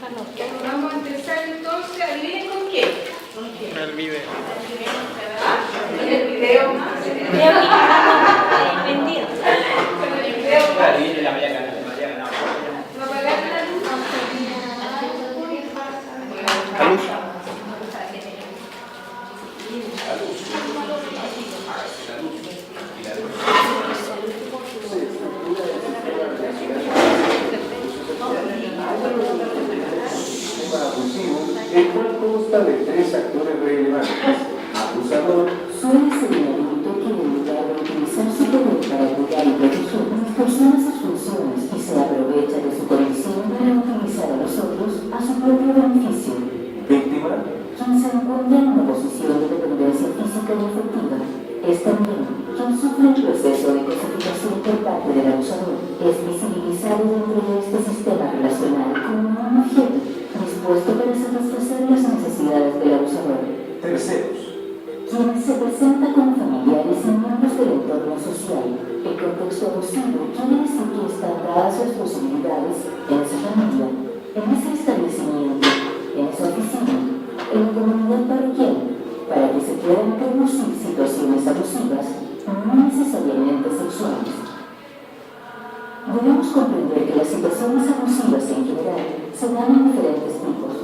Vamos a empezar entonces. ¿Adivinen con qué? El video. El video. Vendido. Con el video. La vaya ganando. ¿Va a pagar la luz? La luz. Abusivo, el cual consta de 3 actores relevantes: abusador, Suele ser un adulto que en lugar de utilizar su poder para cuidar y proteger, distorsiona sus funciones y se aprovecha de su condición para utilizar a los otros a su propio beneficio. víctima, Quien se encuentra en una posición de dependencia física y afectiva es también quien sufre el proceso de cosificación por parte del abusador. Es visibilizado dentro de este sistema relacional como un objeto dispuesto para satisfacer las necesidades del abusador. terceros, Quien se presenta como familiares y miembros del entorno social. El contexto abusivo quiere decir que están dadas sus posibilidades en esa familia, en ese establecimiento, en esa oficina, en la comunidad parroquial, para que se puedan producir situaciones abusivas, no necesariamente sexuales. Debemos comprender que las situaciones abusivas en general se dan en diferentes tipos: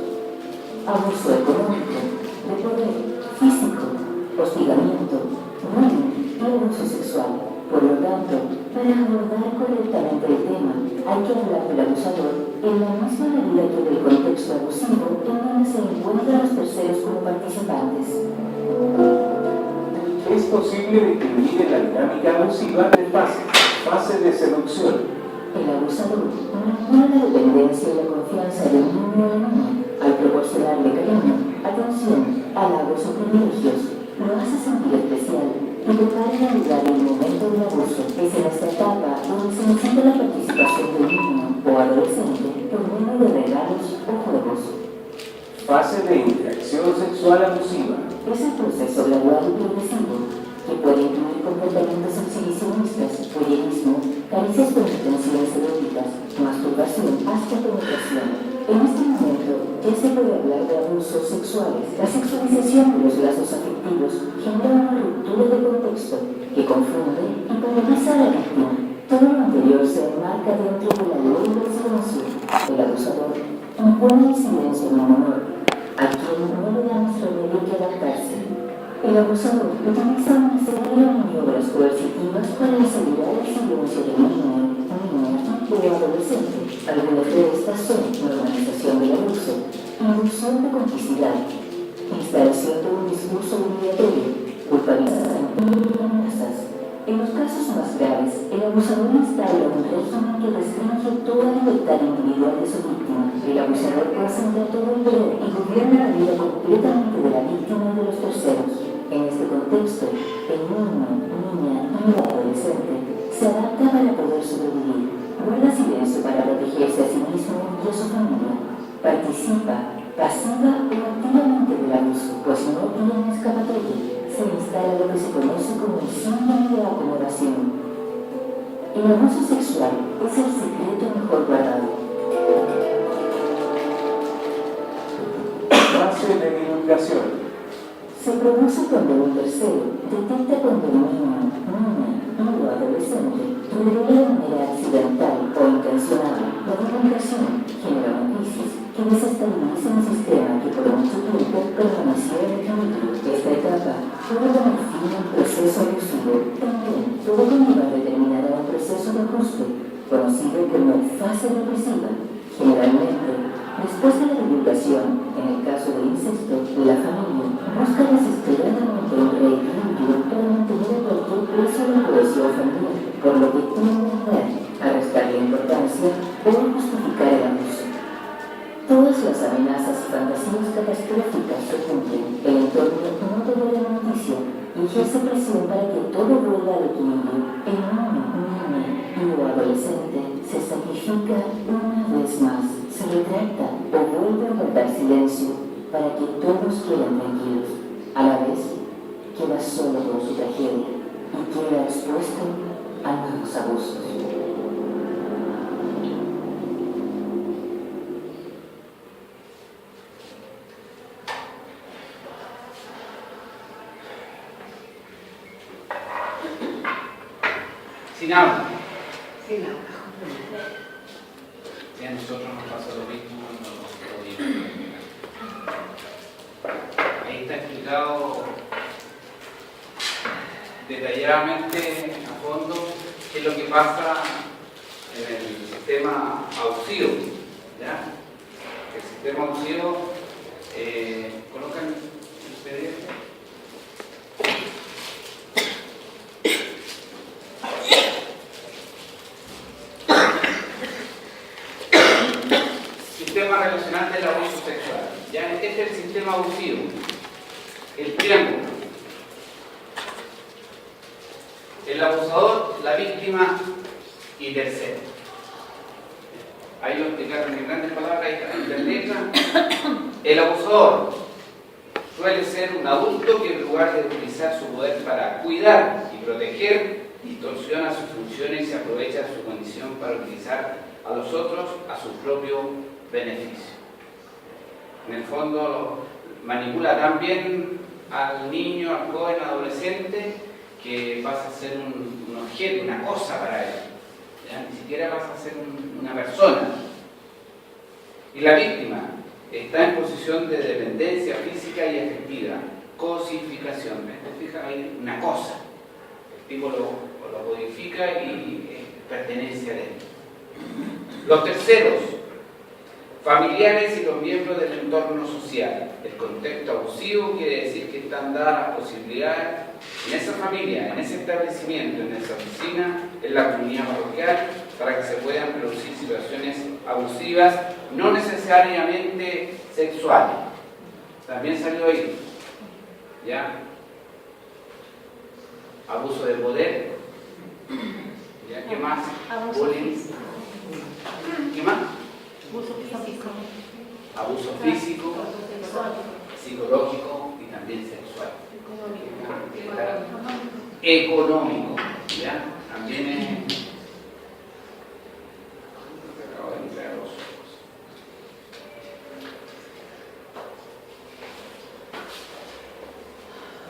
abuso económico, de poder, físico, hostigamiento, bullying y abuso sexual. Por lo tanto, para abordar correctamente el tema, hay que hablar del abusador en la misma medida que del contexto abusivo en donde se encuentran los terceros como participantes. es posible distinguir en la dinámica abusiva de fases: fase de seducción, El abusador manipula la dependencia y la confianza de un niño o niña al proporcionarle cariño, atención, halagos o privilegios. Lo hace sentir especial y prepara el lugar y el momento del abuso. Es en esta etapa donde se necesita la participación del niño o adolescente por medio de regalos o juegos. fase de interacción sexual abusiva, Es el proceso gradual y progresivo que puede incluir comportamientos exhibicionistas, voyerismo, caricias con intenciones eróticas, masturbación hasta penetración. En este momento ya se puede hablar de abusos sexuales. La sexualización de los lazos afectivos genera una ruptura de contexto que confunde y paraliza a la víctima. Todo lo anterior se enmarca dentro de la ley del silencio. El abusador impone el silencio en un honor, a quien no le da más remedio que adaptarse. El abusador utiliza una serie de maniobras coercitivas para asegurar el silencio del niño, niña o adolescente. Algunas de estas son normalización del abuso, inducción de complicidad, instalación de un discurso obligatorio, culpabilización y amenazas. En los casos más graves, el abusador instala un régimen que restringe toda libertad individual de su víctima. El abusador concentra todo el poder y gobierna la vida completamente de la víctima y de los terceros. En este contexto, el niño, niña y adolescente se adapta para poder sobrevivir, guarda silencio para protegerse a sí mismo y a su familia, participa pasiva o activamente del abuso, pues no tiene escapatoria. Se instala lo que se conoce como el síndrome de acomodación. El abuso sexual es el secreto mejor guardado. fase de divulgación, Se produce cuando un tercero detecta cuando un niño, niña o adolescente revela de manera accidental o intencionada la divulgación, genera una crisis que desestabiliza un sistema que por mucho tiempo permaneció en equilibrio. Esta etapa puede poner fin al proceso abusivo. También puede conllevar determinada un proceso de ajuste, conocido como fase represiva. Generalmente, después de la divulgación, en el caso del incesto, la familia busca desesperadamente un reequilibrio para mantener a cualquier precio la cohesión familiar, por lo que tienden a restarle importancia o a justificar el abuso. Todas las amenazas y fantasías catastróficas se cumplen. El entorno no tolera la noticia y ejerce presión para que todo vuelva al equilibrio. El niño, niña y o adolescente se sacrifica una vez más, se retracta o vuelve a guardar silencio para que todos queden tranquilos. A la vez, queda solo con su tragedia y queda expuesto a nuevos abusos. sin aula. Sin aula. Y a nosotros nos pasa lo mismo cuando lo vimos. Ahí está explicado detalladamente a fondo qué es lo que pasa en el sistema abusivo. ¿Ya? El sistema abusivo, colocan el PDF. Sistema relacional del abuso sexual. ¿Ya? Este es el sistema abusivo. El triángulo. El abusador, la víctima y tercero. Ahí lo explicaron en grandes palabras, ahí está en letra. El abusador suele ser un adulto que en lugar de utilizar su poder para cuidar y proteger, distorsiona sus funciones y se aprovecha de su condición para utilizar a los otros a su propio beneficio. En el fondo manipula también al niño, al joven, al adolescente, que pasa a ser un objeto, una cosa para él. ¿Ya? Ni siquiera pasa a ser una persona. Y la víctima está en posición de dependencia física y afectiva, cosificación. ¿Te fijas? Hay una cosa. El tipo lo codifica y pertenece a él. Los terceros, familiares y los miembros del entorno social. El contexto abusivo quiere decir que están dadas las posibilidades en esa familia, en ese establecimiento, en esa oficina, en la comunidad parroquial, para que se puedan producir situaciones abusivas, no necesariamente sexuales. También salió ahí, ¿ya? Abuso de poder, ¿ya? ¿Qué más? Bullying. ¿Qué más? Abuso físico, psicológico y también sexual. Económico, ¿ya? También es...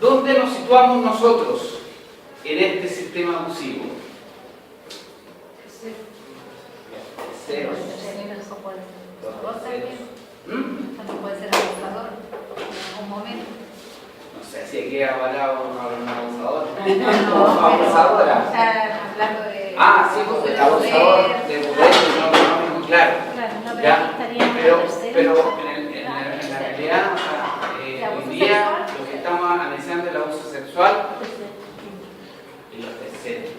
¿Dónde nos situamos nosotros en este sistema abusivo? Terceros. También puede ser abusador en algún momento. No sé si aquí avalado un abusador. No, Abusadora. hablando de... Ah, sí, porque el abusador de poder no económico, claro. Claro, ¿Ya? Pero tercero. en la realidad, hoy día lo que estamos analizando es el abuso sexual y los terceros,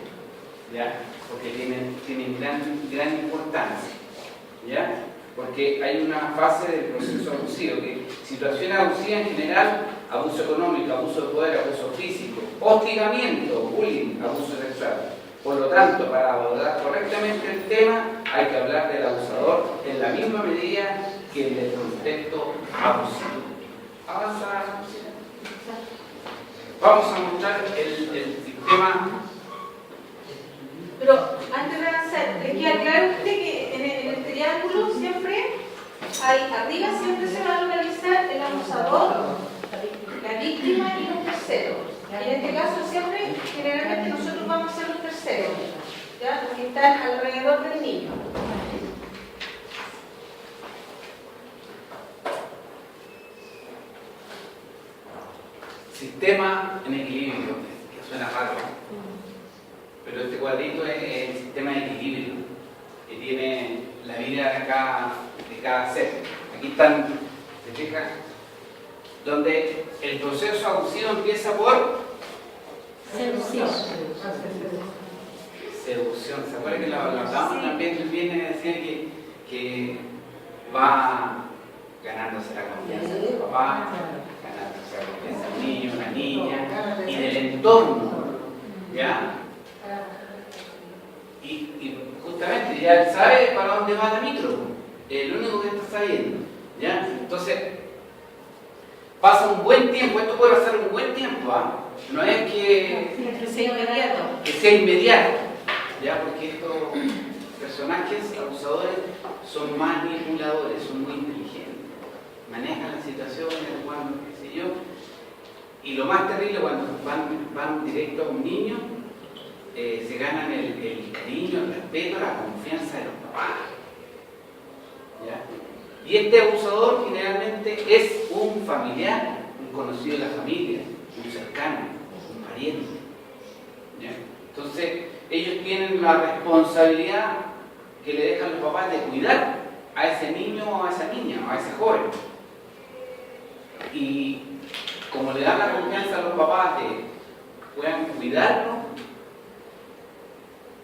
¿ya? Porque tienen gran importancia, ¿ya? Porque hay una fase del proceso abusivo, que situaciones abusivas en general, abuso económico, abuso de poder, abuso físico, hostigamiento, bullying, abuso sexual. Por lo tanto, para abordar correctamente el tema, hay que hablar del abusador en la misma medida que en el contexto abusivo. Avanza. Vamos a mostrar el sistema. Pero antes de avanzar, le quiero aclarar a usted que en el triángulo siempre arriba siempre se va a localizar el abusador, la víctima y los terceros. Y en este caso siempre, generalmente nosotros vamos a ser los terceros, ¿ya? Que están alrededor del niño. Sistema en equilibrio, que suena raro, pero este cuadrito es el sistema de equilibrio que tiene la vida de cada ser. Aquí están, ¿se fijan? Donde el proceso abusivo empieza por seducción. ¿Se acuerdan que la hablamos también? Viene a decir que va ganándose la confianza del papá, ganándose la confianza del niño, la niña y del entorno, ¿ya? Y justamente ya él sabe para dónde va la micro, el único que está sabiendo, ¿ya? Entonces pasa un buen tiempo, esto puede pasar un buen tiempo, ¿ah? No es que sea inmediato, ¿ya? Porque estos personajes abusadores son manipuladores, son muy inteligentes, manejan las situaciones, cuando, qué sé yo, y lo más terrible cuando van directo a un niño, se ganan el cariño, el respeto, la confianza de los papás. ¿Ya? Y este abusador generalmente es un familiar, un conocido de la familia, un cercano, un pariente. ¿Ya? Entonces, ellos tienen la responsabilidad que le dejan los papás de cuidar a ese niño o a esa niña o a ese joven. Y como le dan la confianza a los papás de que puedan cuidarlo,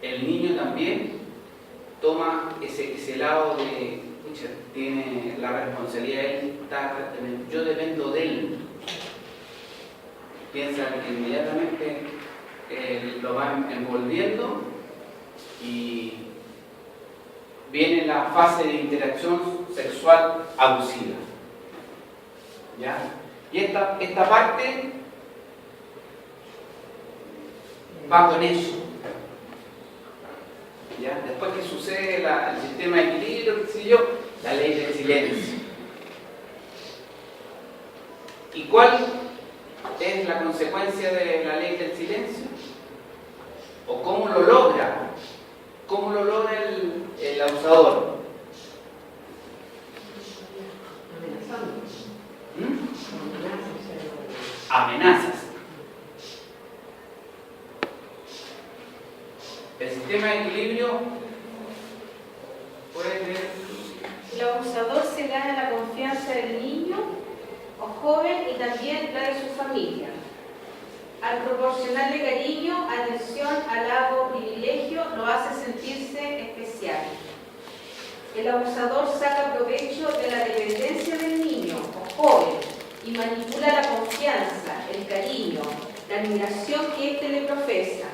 el niño también toma ese lado de, pucha, tiene la responsabilidad de él, yo dependo de él. Piensa que inmediatamente lo van envolviendo y viene la fase de interacción sexual abusiva. ¿Ya? Y esta parte va con eso. ¿Ya? Después que sucede el sistema de equilibrio, qué sé yo, la ley del silencio. ¿Y cuál es la consecuencia de la ley del silencio? ¿O cómo lo logra? ¿Cómo lo logra el abusador? Amenazas. El sistema de equilibrio puede tener. El abusador se gana la confianza del niño o joven y también la de su familia. Al proporcionarle cariño, atención, halago, privilegio, lo hace sentirse especial. El abusador saca provecho de la dependencia del niño o joven y manipula la confianza, el cariño, la admiración que éste le profesa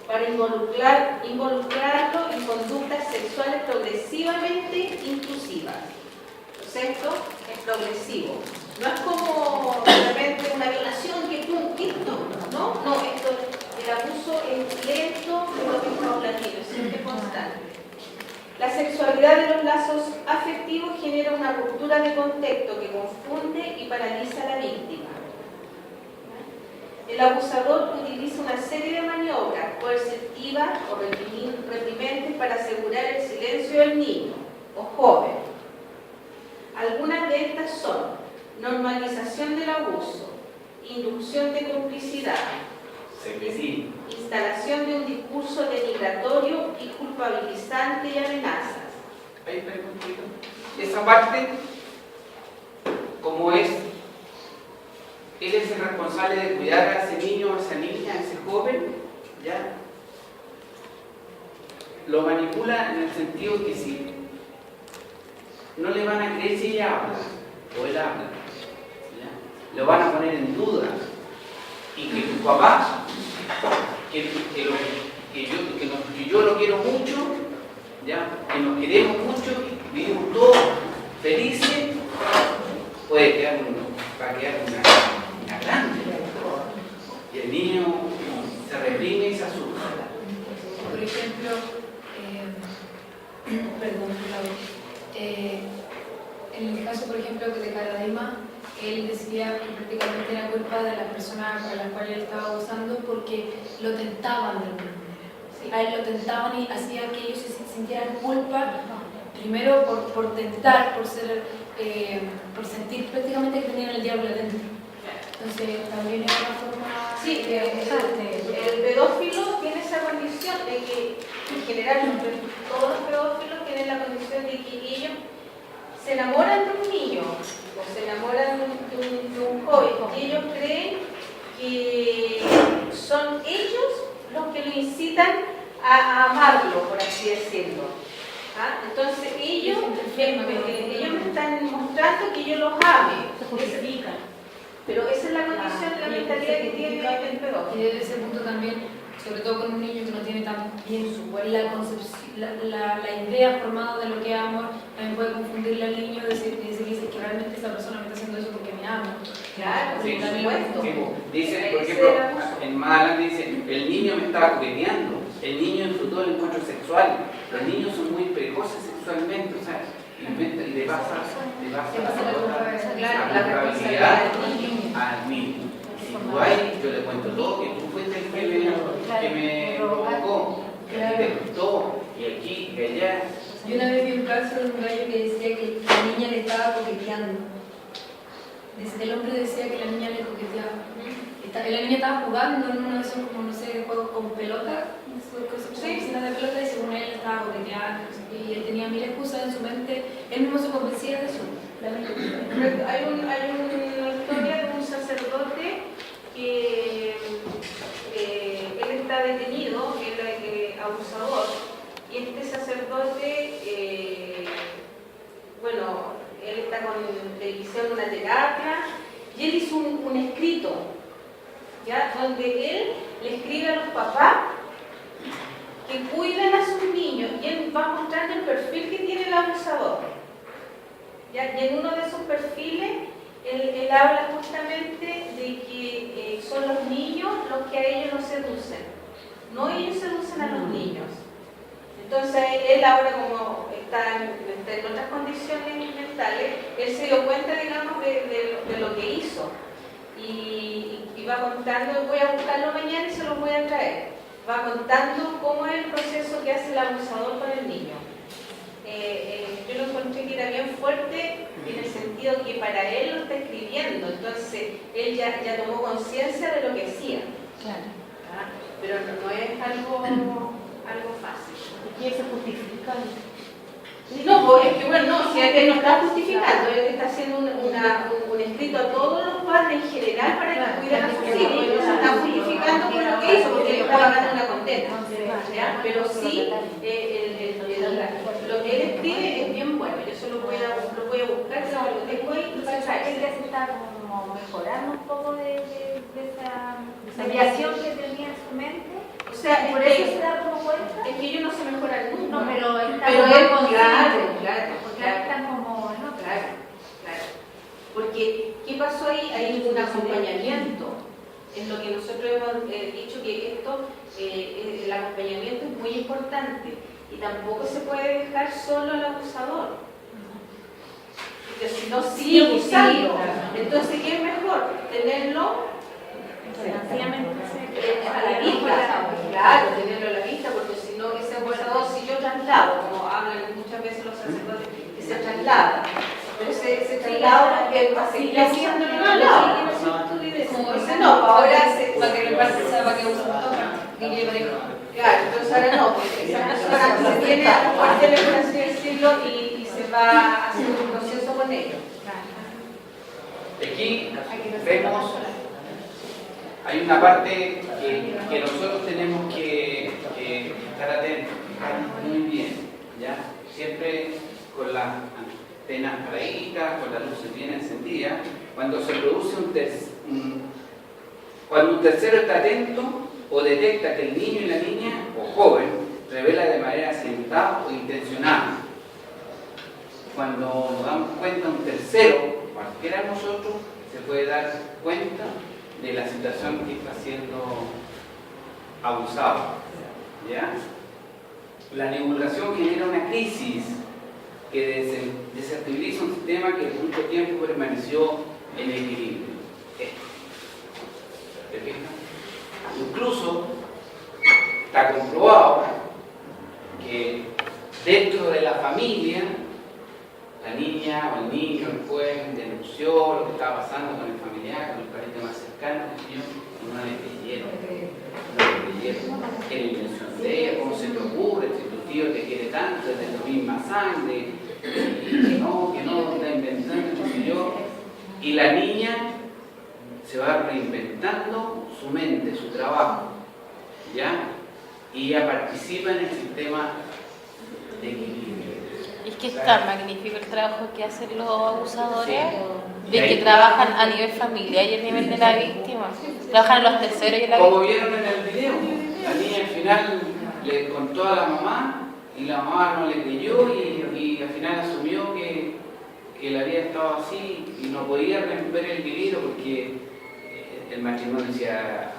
para involucrarlo en conductas sexuales progresivamente intrusivas. Entonces esto es progresivo. No es como de repente una violación que pum, esto, ¿no? No, el abuso es lento, pero es paulatino, es siempre constante. La sexualidad de los lazos afectivos genera una ruptura de contexto que confunde y paraliza a la víctima. El abusador utiliza una serie de maniobras coercitivas o reprimentes para asegurar el silencio del niño o joven. Algunas de estas son normalización del abuso, inducción de complicidad, instalación de un discurso denigratorio y culpabilizante y amenazas. Ahí está el puntito. Esa parte, como es, él es el responsable de cuidar a ese niño, a esa niña, a ese joven, ¿ya? Lo manipula en el sentido que si no le van a creer si ella habla o él habla, ¿ya? Lo van a poner en duda. Y que tu papá, que yo lo quiero mucho, ¿ya? Que nos queremos mucho, vivimos todos felices, va a quedar una grande. Y el niño se reprime y se asusta. Por ejemplo, en el caso, por ejemplo, de Caradima, él decía que prácticamente era culpa de las personas a las cuales él estaba abusando porque lo tentaban de alguna manera. Sí. A él lo tentaban y hacía que ellos se sintieran culpa, primero por tentar, por sentir prácticamente que tenían el diablo adentro. Entonces también es una forma... Sí, el pedófilo tiene esa condición de que, en general, todos los pedófilos tienen la condición de que ellos se enamoran de un niño o se enamoran de un joven y ellos creen que son ellos los que lo incitan a amarlo, por así decirlo. ¿Ah? Entonces ellos me están mostrando que yo los ame. Pero esa es la condición, la mentalidad que tiene el pedófilo. Y desde ese punto también, sobre todo con un niño que no tiene tan bien la idea formada de lo que es amor, también puede confundirle al niño y decir que realmente esa persona me está haciendo eso porque me ama. Claro, sí, por supuesto. Sí, dice, por ejemplo, en más adelante dice, el niño me estaba coqueteando, el niño disfrutó del encuentro sexual, los niños son muy precoces sexualmente, o sea, y le pasa la culpabilidad al niño. Si tú ahí, yo le cuento todo, que tú fuiste el que me provocó. que ya... Yo una vez vi un caso de un gallo que decía que la niña le estaba coqueteando. El hombre decía que la niña le coqueteaba. La niña estaba jugando en uno de esos, como no sé, juegos con pelota, piscinas de pelota, y según él estaba coqueteando. Y él tenía mil excusas en su mente, él mismo se convencía de eso. Hay una historia de un sacerdote que él está detenido, el abusador, y este sacerdote, bueno, él está le hicieron una terapia y él hizo un escrito, ¿ya? Donde él le escribe a los papás que cuiden a sus niños y él va mostrando el perfil que tiene el abusador, ¿ya? Y en uno de esos perfiles él habla justamente de que son los niños los que a ellos los seducen, no ellos seducen a los niños. Entonces él ahora, como está en otras condiciones mentales, él se dio cuenta, digamos, de lo que hizo y va contando, voy a buscarlo mañana y se lo voy a traer, va contando cómo es el proceso que hace el abusador con el niño. Yo lo encontré que era bien fuerte en el sentido que para él lo está escribiendo, entonces él ya tomó conciencia de lo que hacía. Claro. ¿Ah? Pero no es algo fácil. ¿Y eso justifica? No, pues es que bueno, no, si él no está justificando, él está haciendo un escrito a todos los padres en general para que cuiden a sus hijos, y no se está justificando por lo que hizo, porque él está pagando una condena. ¿Ya? Pero sí, lo que él escribe es bien bueno, yo se lo voy a buscar, lo tengo ahí y para traer. Él ya se está como mejorando un poco de esa desviación que tenía en su mente. O sea, por eso se da como cuenta. Es que ellos no se mejoran nunca. No, pero él está Pero como él, consciente. claro. Porque ahí están como, ¿no? Claro. Porque, ¿qué pasó ahí? Hay un acompañamiento. Es lo que nosotros hemos dicho, que esto, el acompañamiento es muy importante. Y tampoco se puede dejar solo al abusador. Porque si no sigue abusando. Entonces, ¿qué es mejor? Tenerlo Sencillamente a la vista, claro, tenerlo a la vista, porque si no, ese abusador, si yo traslado, como hablan muchas veces los sacerdotes, que se traslada, pero ese traslado que va a seguir haciendo malo, entonces no, ahora se... Para que le pase, para que use un toque, que lleve pareja. Claro, entonces ahora no, porque esa persona se tiene a tener, por así decirlo, y se va a hacer un proceso con ellos. Aquí vemos, hay una parte que nosotros tenemos que estar atentos, muy bien, ¿ya? Siempre con las antenas paraditas, con las luces bien encendidas. Cuando se produce cuando un tercero está atento o detecta que el niño y la niña o joven revela de manera accidentada o intencionada. Cuando nos damos cuenta, un tercero, cualquiera de nosotros, se puede dar cuenta de la situación que está siendo abusado. ¿Ya? La divulgación genera una crisis que desestabiliza un sistema que por mucho tiempo permaneció en equilibrio. ¿Te fijas? Incluso está comprobado que dentro de la familia, la niña o el niño, el joven denunció lo que estaba pasando con el familiar, con el pariente más cercano, y no le creyeron. ¿Qué intención de ella? ¿Cómo se te ocurre? Si tu tío te quiere tanto, es de tu misma sangre, que no, está inventando, no sé yo. Y la niña se va reinventando su mente, su trabajo, ¿ya? Y ella participa en el sistema de equilibrio. Es que es tan magnífico el trabajo que hacen los abusadores, de que trabajan a nivel familiar y a nivel de la víctima. Trabajan en los terceros y en la Como víctima. vieron en el video, la niña al final le contó a la mamá y la mamá no le creyó y al final asumió que la vida estaba así y no podía romper el equilibrio porque el matrimonio se iba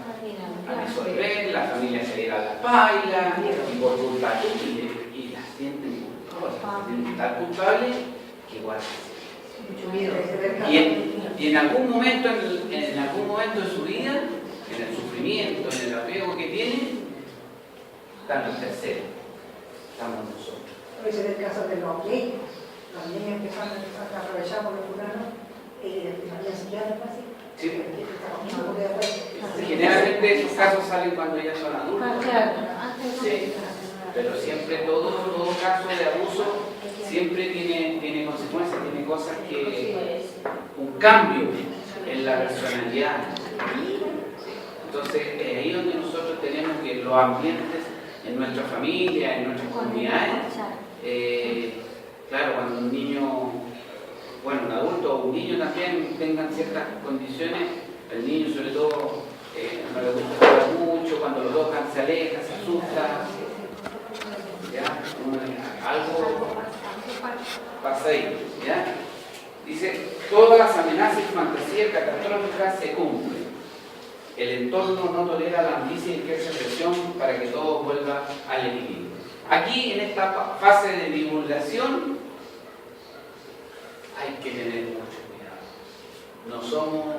a disolver, la familia se iba a la paila y por culpa y la sienten tan culpable que guarda. Y en algún momento de su vida, en el sufrimiento, en el apego que tiene, están los terceros, estamos nosotros. Ese es el caso de los gays. Los niños que son aprovechados por los fulanos, había psiquiatras así. Sí. Generalmente esos casos salen cuando ya son adultos. Sí. Pero siempre todo caso de abuso siempre tiene consecuencias, tiene cosas que un cambio en la personalidad. Entonces ahí donde nosotros tenemos que los ambientes en nuestra familia, en nuestras comunidades, claro, cuando un niño, bueno, un adulto o un niño también tengan ciertas condiciones, el niño sobre todo no le gusta jugar mucho, cuando lo tocan se aleja, se asusta, ¿ya? Algo pasa ahí, ¿ya? Dice, todas las amenazas y fantasías catastróficas se cumplen. El entorno no tolera la ambición y ejerce presión para que todo vuelva al equilibrio. Aquí, en esta fase de divulgación, hay que tener mucho cuidado. No somos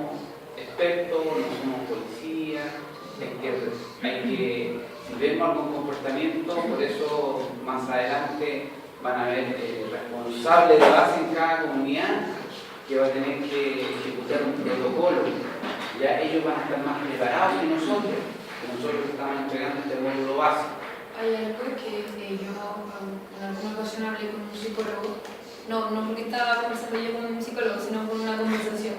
expertos, no somos policías, hay que si vemos algún comportamiento, por eso más adelante van a haber responsables de base en cada comunidad que va a tener que ejecutar un protocolo. Ya ellos van a estar más preparados que nosotros estamos entregando este módulo básico. Hay algo que yo en alguna ocasión hablé con un psicólogo, no porque estaba conversando yo con un psicólogo, sino con una conversación.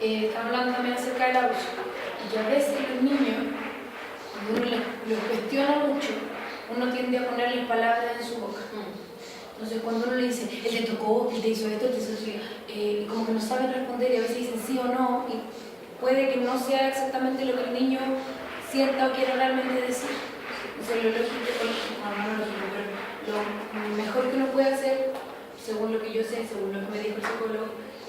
Estaba hablando también acerca del abuso. Y a veces los niños, cuando uno los cuestiona mucho, uno tiende a ponerles palabras en su boca. Entonces cuando uno le dice, él te tocó, él te hizo esto, él te hizo eso, como que no saben responder y a veces dicen sí o no, y puede que no sea exactamente lo que el niño sienta o quiera realmente decir. Entonces lo lógico, pero lo mejor que uno puede hacer, según lo que yo sé, según lo que me dijo el psicólogo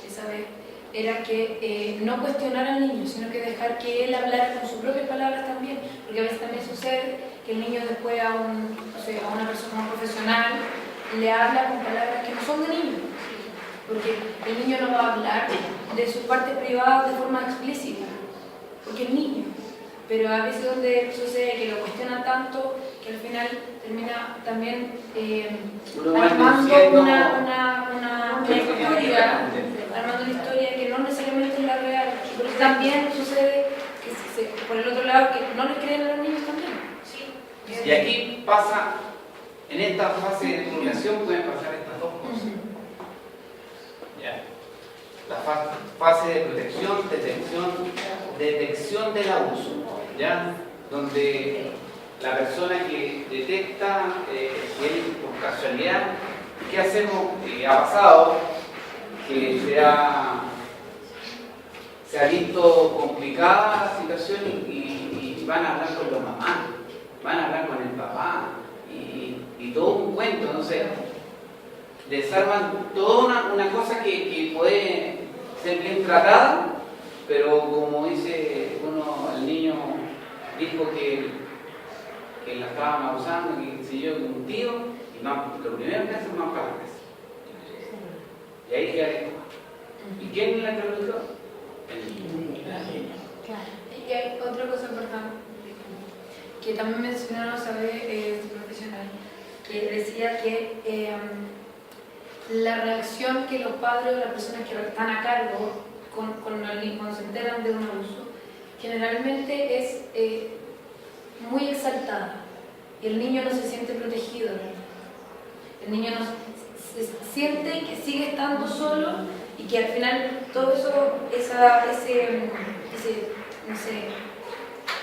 esa vez, era que no cuestionar al niño, sino que dejar que él hablara con sus propias palabras también, porque a veces también sucede que el niño después a una persona profesional le habla con palabras que no son de niño, porque el niño no va a hablar de sus partes privadas de forma explícita, porque es niño, pero a veces donde sucede que lo cuestiona tanto que al final termina también armando una historia que no necesariamente es la real, pero también sucede que por el otro lado que no les creen a los niños también. Y aquí pasa, en esta fase de divulgación pueden pasar estas dos cosas. ¿Ya? La fase de protección, detección del abuso, ¿ya? Donde la persona que detecta que por casualidad, ¿qué hacemos? Ha pasado que se ha visto complicada la situación y van a hablar con los mamás, van a hablar con el papá y todo un cuento, entonces desarman toda una cosa que puede ser bien tratada, pero como dice el niño dijo que la estaban abusando, que se yo con un tío, y lo primero que hacen es más para la casa. Y ahí queda esto. ¿Y quién la preguntó? El niño. Y hay otra cosa importante que también mencionaron este profesional, que decía que la reacción que los padres o las personas que están a cargo con el niño cuando se enteran de un abuso generalmente es muy exaltada y el niño no se siente protegido. El niño no se siente que sigue estando solo y que al final todo eso,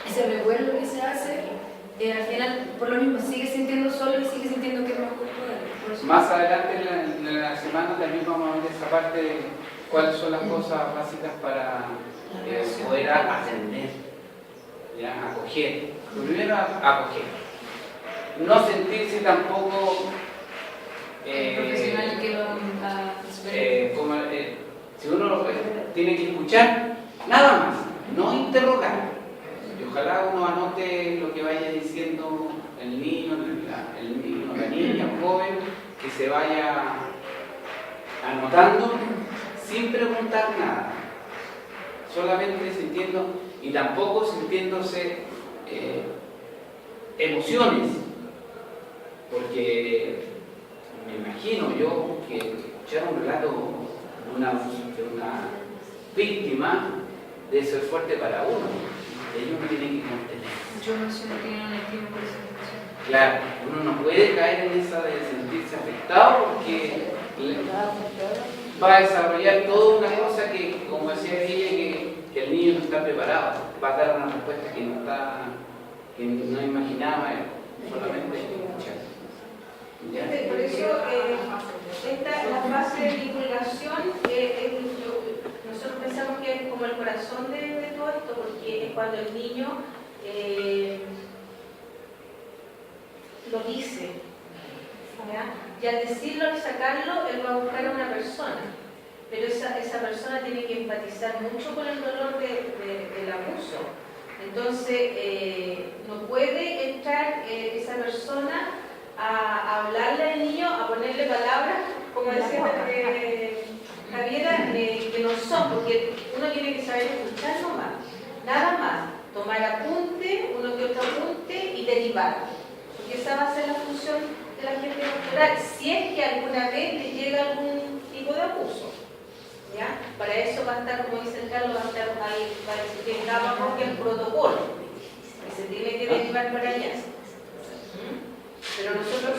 ese revuelo que se hace, al final por lo mismo sigue sintiendo solo y sigue sintiendo que es más culpa de él. Más adelante en la semana también vamos a ver esa parte de cuáles son las cosas básicas para poder atender, ¿ya? Acoger. Lo primero, acoger. No sentirse tampoco profesional que si uno tiene que escuchar, nada más, no interrogar. Y ojalá uno anote lo que vaya diciendo el niño, la niña, el joven, que se vaya anotando sin preguntar nada, solamente sintiendo y tampoco sintiéndose emociones, porque imagino yo que escuchar un relato de una víctima debe ser fuerte para uno. Ellos no tienen que contener. Yo no sé, no tiene un estilo por esa situación. Claro, uno no puede caer en esa de sentirse afectado porque va a desarrollar toda una cosa que, como decía ella, que el niño no está preparado, va a dar una respuesta que no imaginaba solamente escuchar. ¿Ya? Por eso, la fase de divulgación, nosotros pensamos que es como el corazón de todo esto, porque es cuando el niño lo dice, ¿ya? Y al decirlo, al sacarlo, él va a buscar a una persona, pero esa persona tiene que empatizar mucho con el dolor del abuso. Entonces, no puede entrar esa persona a hablarle al niño, a ponerle palabras, como decía Javiera, que no son, porque uno tiene que saber escuchar nomás, nada más, tomar apunte, uno que otro apunte y derivar, porque esa va a ser la función de la gente pastoral, si es que alguna vez le llega algún tipo de abuso. ¿Ya? Para eso va a estar, como dice el Carlos, va a estar ahí, para que tengamos el protocolo, que se tiene que derivar para allá. Pero nosotros,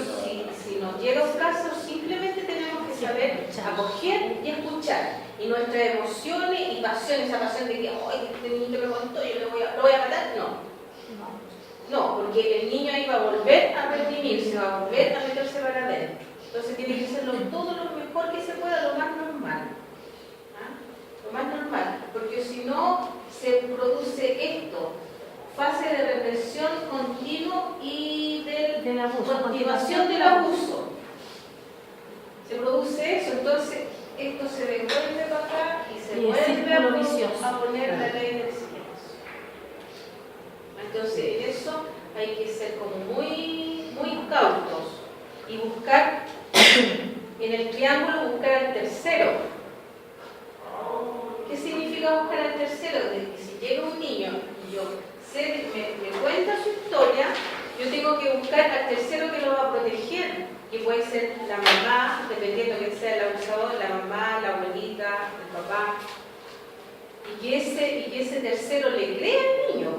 si nos llega un caso, simplemente tenemos que saber acoger y escuchar. Y nuestras emociones y pasiones, esa pasión de que, ¡ay, este niño me contó, yo lo voy a matar! No, porque el niño ahí va a volver a reprimirse, va a volver a meterse para adentro. Entonces tiene que ser todo lo mejor que se pueda, lo más normal. Lo más normal, porque si no, se produce esto. Fase de represión continuo y de continuación del abuso. Se produce eso, entonces esto se devuelve para acá y se vuelve a poner la ley del silencio. Entonces en eso hay que ser como muy cautos y buscar en el triángulo, buscar al tercero. ¿Qué significa buscar al tercero? De que si llega un niño y yo me cuenta su historia, yo tengo que buscar al tercero que lo va a proteger, que puede ser la mamá, dependiendo que sea el abusador, la mamá, la abuelita, el papá, y que ese tercero le crea al niño.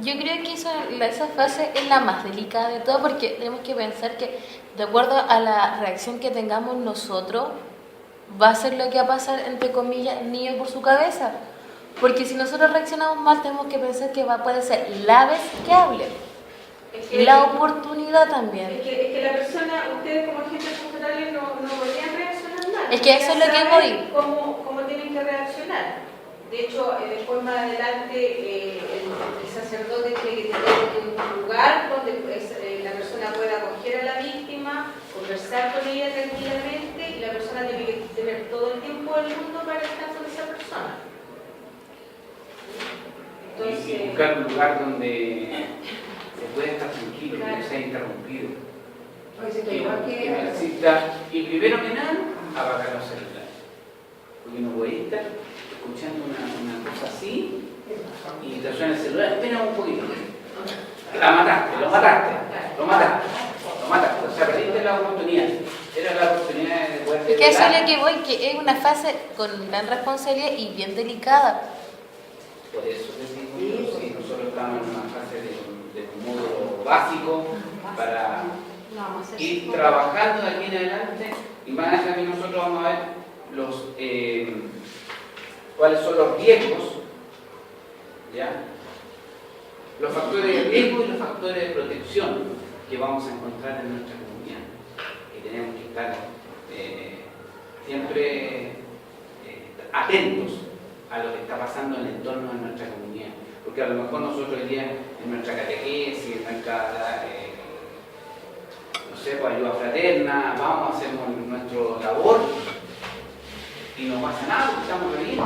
Yo creo que esa fase es la más delicada de todo, porque tenemos que pensar que de acuerdo a la reacción que tengamos nosotros, va a ser lo que va a pasar, entre comillas, el niño por su cabeza. Porque si nosotros reaccionamos mal, tenemos que pensar que puede ser la vez que hable. La oportunidad también. Es que la persona, ustedes como agentes culturales no podrían reaccionar mal. Es que eso es lo que voy. ¿Cómo tienen que reaccionar? De hecho, después más adelante, el sacerdote tiene que tener un lugar donde la persona pueda acoger a la víctima, conversar con ella tranquilamente, y la persona tiene que tener todo el tiempo del mundo para estar con esa persona. Entonces, y buscar un lugar donde se pueda estar tranquilo, que no sea interrumpido. Que exista, y primero que nada, apagar los celulares. Porque no puede estar escuchando una cosa así y te suena el celular, espera un poquito. La mataste, lo mataste. O sea, perdiste la oportunidad. Era la oportunidad de poder. Es que eso es lo que voy, que es una fase con gran responsabilidad y bien delicada. Por eso decimos que nosotros estamos en una fase de modo básico para ir trabajando de aquí en adelante, y más adelante nosotros vamos a ver cuáles son los riesgos, ¿ya? Los factores de riesgo y los factores de protección que vamos a encontrar en nuestra comunidad, que tenemos que estar siempre atentos a lo que está pasando en el entorno de nuestra comunidad, porque a lo mejor nosotros hoy día en nuestra catequesis, en nuestra ayuda fraterna, vamos a hacer nuestra labor y no pasa nada porque estamos bien,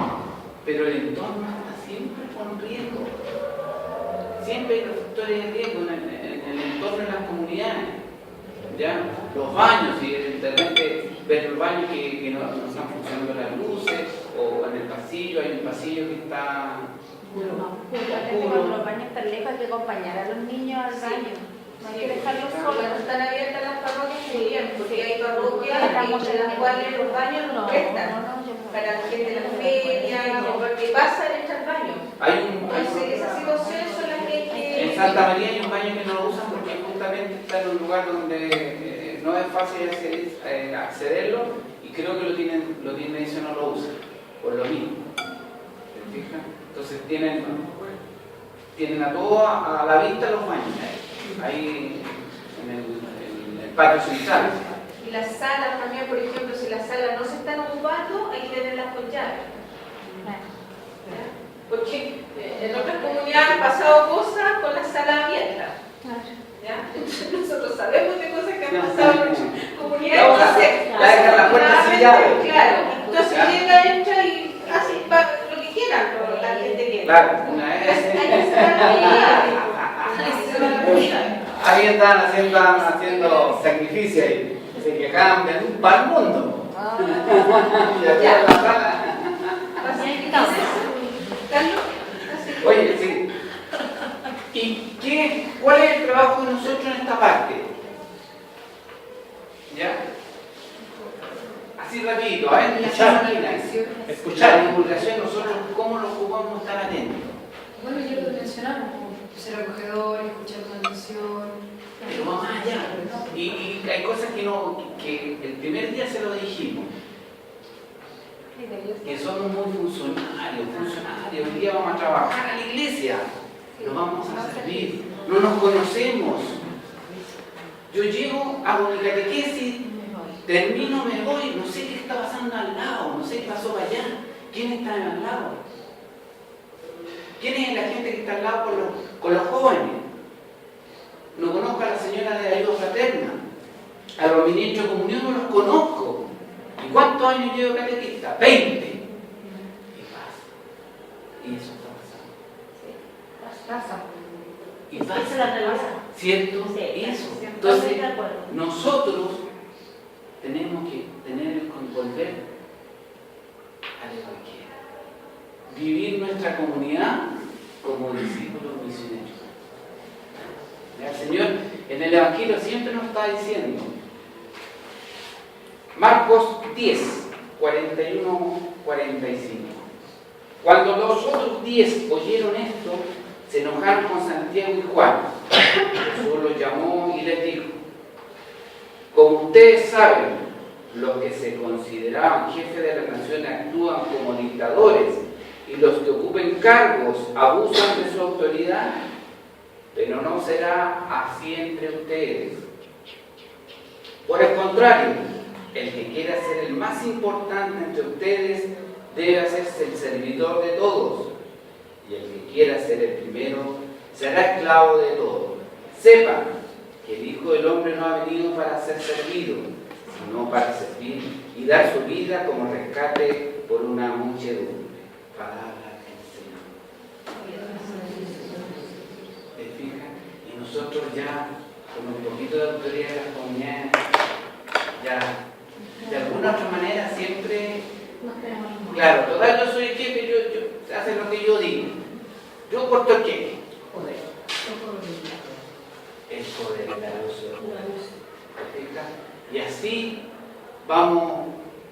pero el entorno está siempre con riesgo, siempre hay factores de riesgo en el entorno de las comunidades, ¿ya? Los baños, si de repente ver los baños que no están funcionando las luces, o en el pasillo, hay un pasillo que está oscuro. Cuando los baños están lejos hay que acompañar a los niños al baño. No hay que dejarlo solo. Cuando están abiertas las parroquias, muy bien, porque hay parroquias en las cuales los baños no prestan para la gente de la feria, y que pasan entre el baño. Entonces, esas situaciones son las que hay que... En Santa María hay un baño que no lo usan porque justamente está en un lugar donde no es fácil accederlo y creo que lo tienen y eso no lo usan, por lo mismo. ¿Se fijan? Entonces tienen a todo a la vista los baños, ahí en el patio central. Y las salas también, por ejemplo, si las salas no se están ocupando, hay que tenerlas con llave. ¿Ya? Porque en otras comunidades han pasado cosas con las salas abiertas. ¿Ya? Entonces nosotros sabemos de cosas que han pasado en nuestras comunidades. Dejan la puerta sin llave. Claro, entonces llega, entra y hace lo que quieran, pero la gente quiere. Claro, una vez. Ahí estaban haciendo sacrificios y se quejaban de un para el mundo. Y aquí en la sala. Oye, sí. ¿Y cuál es el trabajo de nosotros en esta parte? ¿Ya? Así rapidito, a ver, escuchar la divulgación, nosotros cómo lo podemos estar atentos. Bueno, ya lo mencionamos, como ser acogedor, escuchar con atención. Pero vamos allá. Y hay cosas que el primer día se lo dijimos. Que somos muy funcionarios. Hoy día vamos a trabajar a la iglesia. Nos vamos a servir. No nos conocemos. Yo llego, hago mi catequesis, termino, me voy, no sé qué está pasando al lado, no sé qué pasó para allá. ¿Quién está al lado? ¿Quién es la gente que está al lado con los jóvenes? No conozco a la señora de ayuda fraterna. A los ministros de comunión no los conozco. ¿Y cuántos años llevo catequista? 20. ¿Qué pasa? Y eso está pasando. Y pasa. ¿Cierto? Eso. Entonces, nosotros tenemos que volver al Evangelio. Vivir nuestra comunidad como discípulos misioneros. El Señor en el Evangelio siempre nos está diciendo, Marcos 10, 41, 45. Cuando los otros 10 oyeron esto, se enojaron con Santiago y Juan. Jesús los llamó y les dijo, como ustedes saben, los que se consideraban jefes de la nación actúan como dictadores y los que ocupen cargos abusan de su autoridad, pero no será así entre ustedes. Por el contrario, el que quiera ser el más importante entre ustedes debe hacerse el servidor de todos, y el que quiera ser el primero será esclavo de todos. Sepan que el Hijo del Hombre no ha venido para ser servido, sino para servir y dar su vida como rescate por una muchedumbre. Palabra del Señor. ¿Se fijan? Y nosotros ya, con un poquito de autoridad de las comunidades, ya de alguna otra manera siempre, claro, total yo soy el jefe, yo hace lo que yo digo. Yo corto el cheque. El poder de la luz. Y así vamos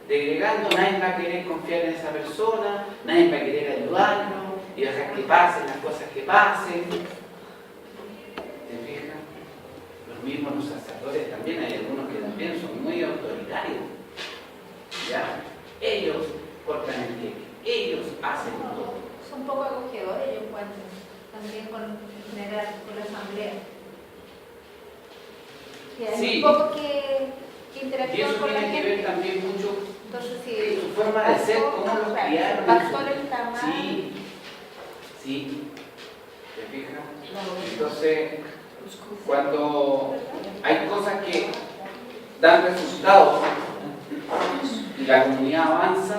degregando, nadie va a querer confiar en esa persona, nadie va a querer ayudarnos y dejar que pasen las cosas que pasen. ¿Te fijas? Los mismos los sacerdotes también, hay algunos que también son muy autoritarios. ¿Ya? Ellos cortan el cheque, ellos hacen todo. Son un poco acogedores, yo encuentro, también en general, con la asamblea. Y hay Sí. un poco que Y interactúan eso con la tiene que gente. ver también mucho Entonces, si su forma de ser, cómo los criaron. el pastor está mal. Sí. ¿Te fijas? Entonces, cuando hay cosas que dan resultados y la comunidad avanza,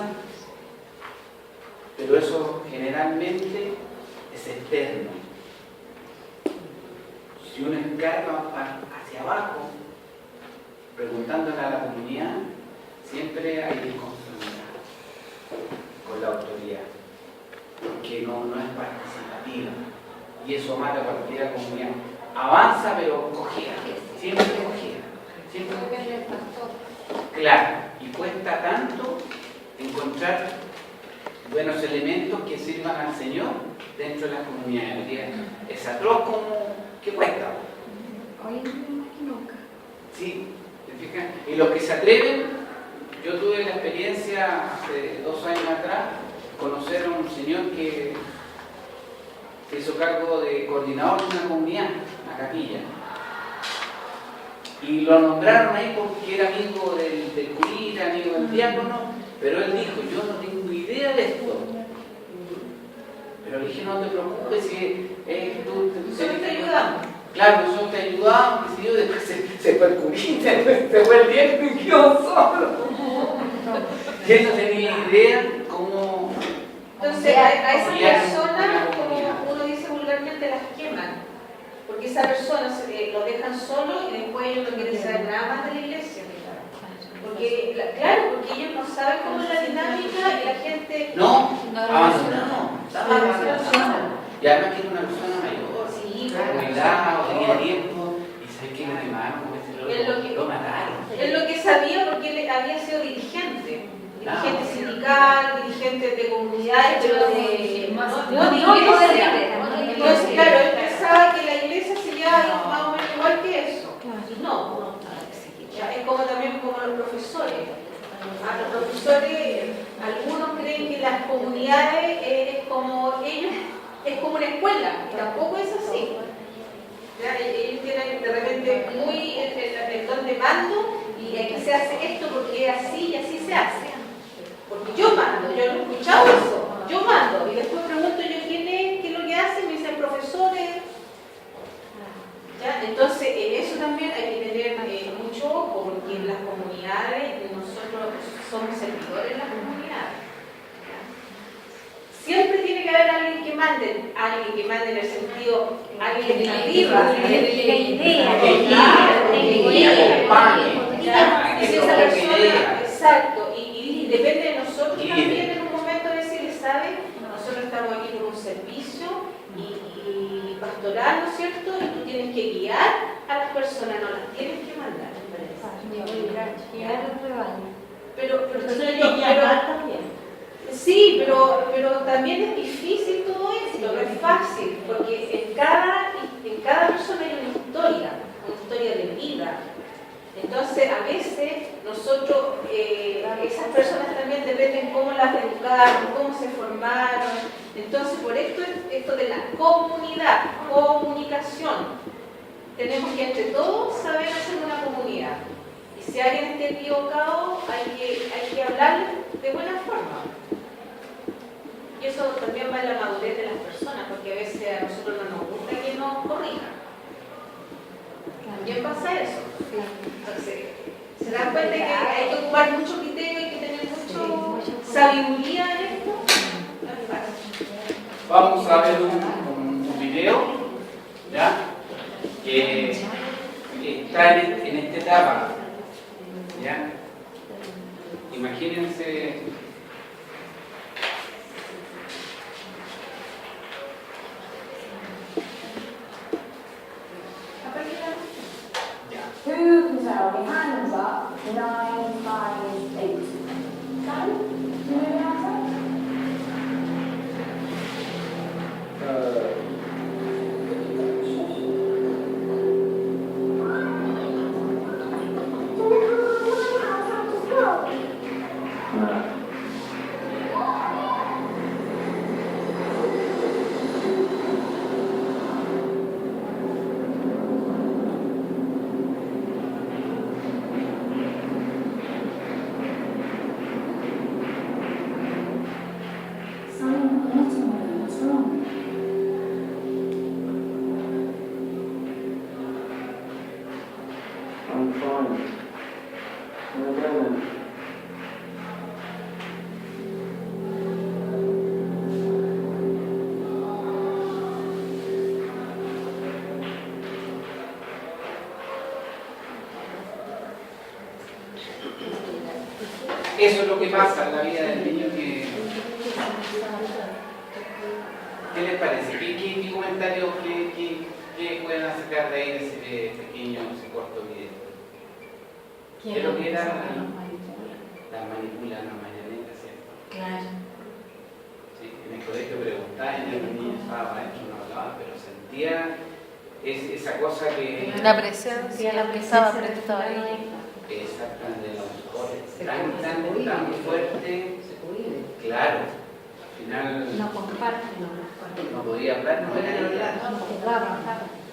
pero eso generalmente es externo. Si uno encarga hacia abajo, preguntándole a la comunidad, siempre hay disconformidad con la autoridad, porque no es participativa, y eso mata a cualquier comunidad. avanza pero cogida, siempre cogida, siempre cogida. Claro, y cuesta tanto encontrar buenos elementos que sirvan al Señor dentro de las comunidades. Hoy día es atroz como que cuesta. Hoy en día más que nunca. Sí, ¿te fijas? Y los que se atreven, yo tuve la experiencia hace 2 años atrás, conocer a un señor que se hizo cargo de coordinador de una comunidad, una capilla. Y lo nombraron ahí porque era amigo del curita, amigo del diácono, pero él dijo, yo no tengo idea de esto. Pero le dije, no te preocupes, si tú Nosotros te ayudamos. Claro, nosotros te ayudamos, que si yo después se fue el curita, se fue el diácono y quedó solo. Y él no tenía idea cómo... Entonces, a esas personas, como uno dice vulgarmente, las queman. Porque esa persona lo dejan solo y después ellos no quieren saber nada más de la iglesia. Porque, claro, porque ellos no saben cómo es la dinámica y la gente... No, abandonado. Y además que era una persona mayor, Sí, jubilado, tenía tiempo, y sabes que lo quemaron, lo mataron. Él lo que sabía porque él había sido dirigente sindical, dirigente de comunidades, pero de iglesia. Entonces, claro, él pensaba que la iglesia sería más o menos igual que eso. Y no. Ya, es como también como los profesores. A los profesores, algunos creen que las comunidades es como ellos, es como una escuela, y tampoco es así. ¿Ya? Ellos tienen de repente muy el don de mando, y aquí se hace esto porque es así y así se hace. Porque yo mando, yo no he escuchado eso, yo mando, y después pregunto yo quién es, qué es lo que hacen, me dicen profesores. ¿Ya? Entonces, en eso también hay que tener mucho ojo, porque en las comunidades nosotros somos servidores en las comunidades. ¿Ya? Siempre tiene que haber alguien que mande en el sentido, alguien de arriba, y si esa persona, exacto, y depende de nosotros también en un momento de decirle, ¿sabe? Nosotros estamos aquí por un servicio y pastoral, ¿no es cierto? Y tú tienes que guiar a las personas, no las tienes que mandar. Sí, pero también es difícil todo esto, no es fácil, porque en cada persona hay una historia de vida. Entonces, a veces nosotros, esas personas también dependen cómo las educaron, cómo se formaron. Entonces, por esto de la comunicación, tenemos que entre todos saber hacer una comunidad. Y si alguien está equivocado, hay que hablarle de buena forma. Y eso también va en la madurez de las personas, porque a veces a nosotros no nos gusta que nos corrijan. También pasa eso. Entonces, se dan cuenta que hay que ocupar mucho criterio, hay que tener mucha sabiduría en esto. No es fácil. Vamos a ver un video, ¿ya? Que está en esta etapa, ¿ya? Imagínense. Who can tell me? Hands up. 9, 5, 8. Done? Do you know the answer? I'm fine. I'm going. Eso es lo que pasa en la vida del niño. ¿Qué les parece? ¿Qué comentario? ¿Qué pueden sacar de ahí de ese pequeño, ese corto video? ¿Qué es lo que era? Las manipulan, las marionetas, ¿cierto? Claro. Sí, en el colegio preguntaban y los niños estaban maestros, no hablaban, pero sentía esa cosa que... La presencia, la presencia estaba ahí. Exactamente, de los mejores. Tan fuerte. Claro. Al final... No comparte, No podía hablar, no era hablar.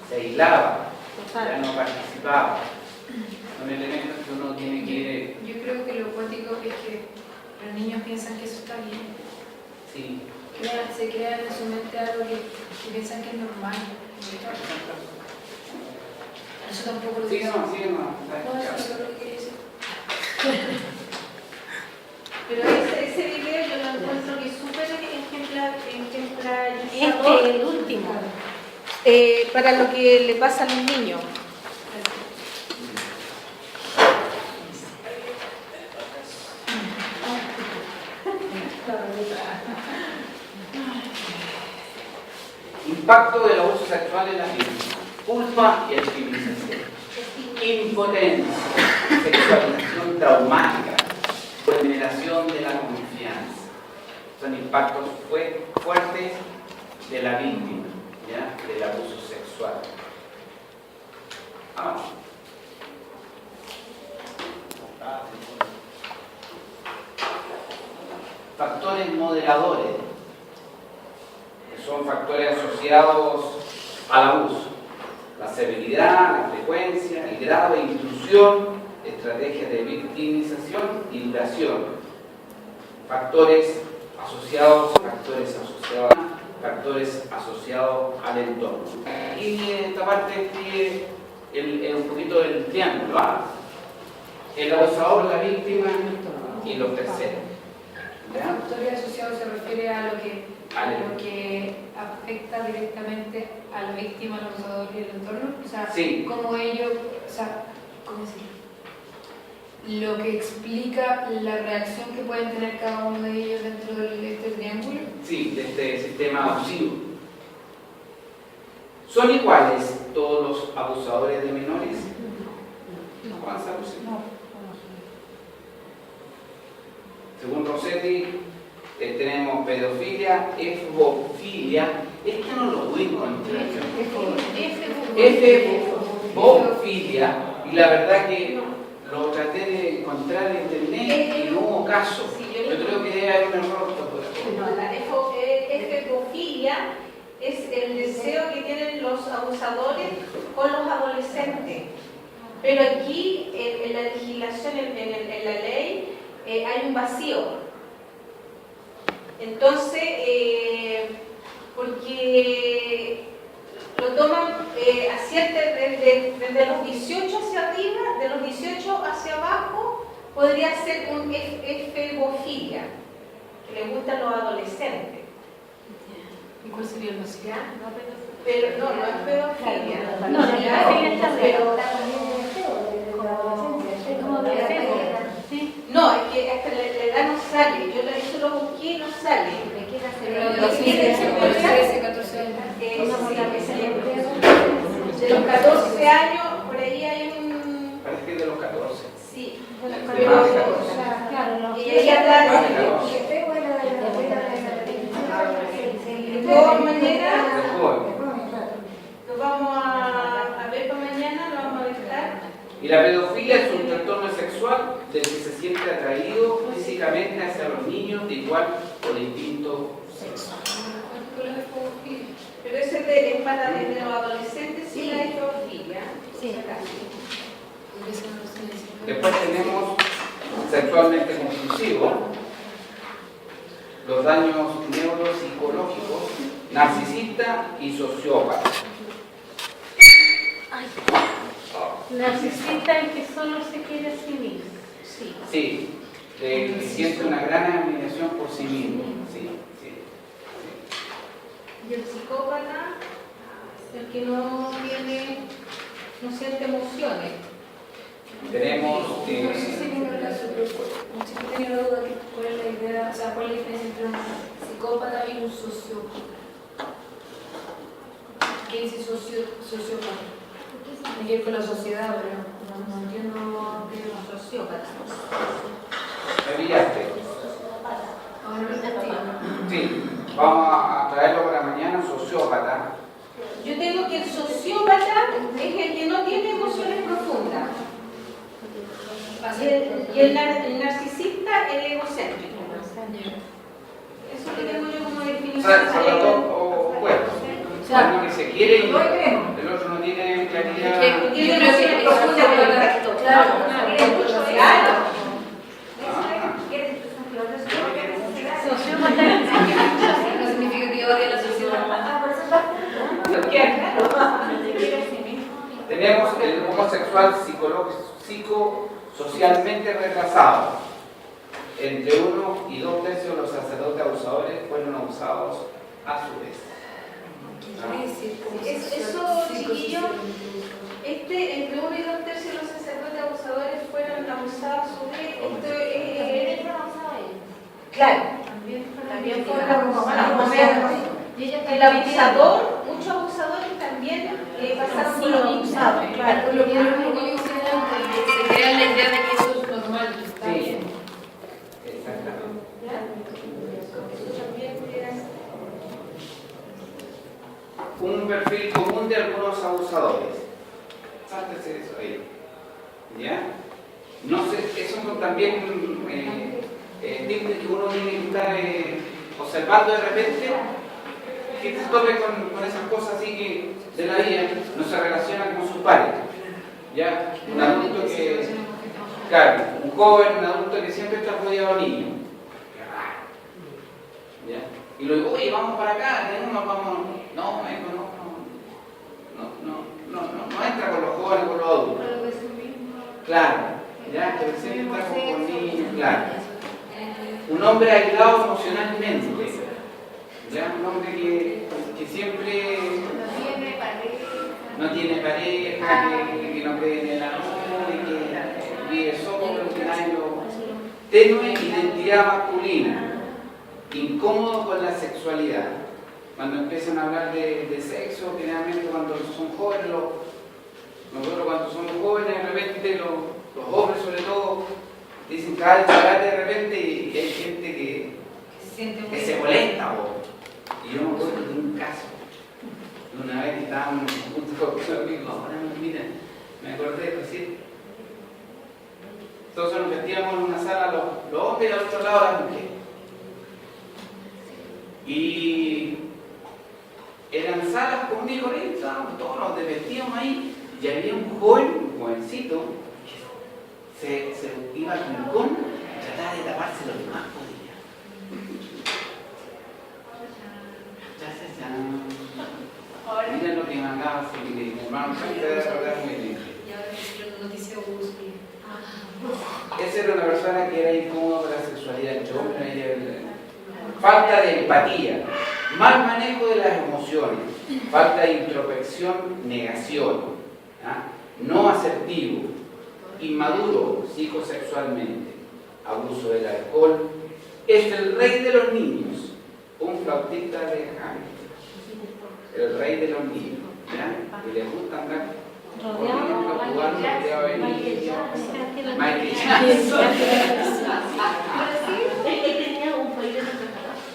se Se aislaba, ya no participaba. Son elementos que uno tiene que... Yo creo que lo cuático es que los niños piensan que eso está bien. Sí. Se crea en su mente algo que piensan que es normal. Eso tampoco lo Sí, dice. no. No, eso es lo que quería decir. Pero ese video yo lo encuentro que es súper ejemplarizador. Este es el último. Para lo que le pasa a los niños. Impacto del abuso sexual en la vida. Culpa y estigmatización. Impotencia. Sexualización traumática. Vulneración de la confianza. Son impactos fuertes de la víctima, ¿ya? Del abuso sexual. Vamos. Factores moderadores, que son factores asociados al abuso. La severidad, la frecuencia, el grado de intrusión, estrategias de victimización y duración. Factores asociados al entorno. Y en esta parte escribe un poquito del triángulo. ¿Ah? El abusador, la víctima y los terceros. El factor asociado se refiere a lo que afecta directamente a la víctima, al abusador y el entorno. O sea, sí. Como ellos, o sea, ¿cómo decirlo? Lo que explica la reacción que pueden tener cada uno de ellos dentro de este triángulo. Sí, de este sistema abusivo. ¿Son iguales todos los abusadores de menores? No. Según Rossetti, tenemos pedofilia, efofilia. Esto no lo voy a encontrar. Efofilia. Y la verdad que lo traté de encontrar en internet y no hubo caso. Yo creo que debe haber un error. No, la efofilia es el deseo que tienen los abusadores con los adolescentes. Pero aquí, en la legislación, en la ley, hay un vacío. Entonces, porque lo toman desde los 18 hacia arriba, de los 18 hacia abajo, podría ser un efebofilia, que le gustan los adolescentes. ¿Y cuál sería el vacío? Pero no es pedofilia. No, la pedofilia está pero no, es que hasta la edad no sale. Yo eso lo busqué y no sale. Pero de los 13, 14 años. De los 14 años, por ahí hay un... Parece que es de los 14. Sí. Claro, y ahí atrás. De todas maneras, lo vamos a ver para mañana, lo vamos a dejar. Y la pedofilia es un trastorno sexual del que se siente atraído físicamente hacia los niños de igual o distinto sexo. Pero ese es para desde los adolescentes, sí, la pedofilia. Sí. Después tenemos sexualmente compulsivo, los daños neuropsicológicos, narcisista y sociópata. Narcisista el que solo se quiere a sí mismo. Sí. Sí, que siente una gran admiración por sí mismo. Sí. Y el psicópata, el que no siente emociones. Tenemos No sé si tengo el caso, pero siempre he tenido la duda de cuál es la idea, o sea, cuál es la diferencia entre un psicópata y un sociópata. ¿Qué dice sociópata? Tiene que ver con la sociedad, pero no entiendo qué es la sociópata. Me pillaste. Ahora no entendí. Sí, vamos a traerlo para mañana, sociópata. Yo tengo que el sociópata es el que no tiene emociones profundas. Y el narcisista, el egocéntrico. Eso que tengo yo como definición. Son los dos opuestos. Uno que se quiere y el otro no tiene claridad. No tiene emociones profundas, perfecto. Claro. No significa que odie a la sociedad. Tenemos el homosexual psicosocialmente retrasado. Entre 1 y 2 tercios de los sacerdotes abusadores fueron abusados a su vez. Eso, chiquillos, entre 1 y 2 tercios de los sacerdotes abusadores fueron abusados a su vez. Esto es. Claro, también fueron el abusador, muchos abusadores también pasaron por los abusados. Claro, lo que yo se crea la idea de que eso es normal, que está bien. Exactamente. Eso también era así. Un perfil común de algunos abusadores. Sáltese eso ahí. ¿Ya? No sé, esos son también tips que uno tiene que estar observando de repente, que se tope con esas cosas así que de la vida no se relacionan con sus pares. ¿Ya? Un adulto que, claro, un joven, un adulto que siempre está rodeado de niños. Qué raro. ¿Ya? Y luego, oye, vamos para acá, vamos. No, no entra con los jóvenes, con los adultos. Claro, ya, pero siempre está con niños, claro. Un hombre aislado emocionalmente, ya, un hombre que siempre no tiene pareja, que no cree en el amor, que vive solo, que nadie lo... Tenue identidad masculina, incómodo con la sexualidad. Cuando empiezan a hablar de sexo, generalmente cuando son jóvenes, nosotros cuando somos jóvenes, de repente los hombres sobre todo, dicen que hay chocolate de repente y hay gente que se molesta. Y yo me acuerdo de un caso, de una vez que estábamos juntos con un amigo, ahora miren, me acordé de decir, entonces nos vestíamos en una sala los hombres y al otro lado las mujeres. Y eran salas comunes y corrientes, todos nos vestíamos ahí, y había un jovencito, que se iba al rincón y trataba de taparse lo que más podía. Mira lo que mandaba así, mi hermano siempre debe recordar muy bien. Y ahora es la noticia Busby. Esa era una persona que era incómoda con la sexualidad. Falta de empatía, mal manejo de las emociones, falta de introspección, negación, no asertivo, inmaduro psicosexualmente, abuso del alcohol, es el rey de los niños, un flautista de Hamilton, el rey de los niños, que le gusta andar jugando rodeado de niños. Michael Jackson.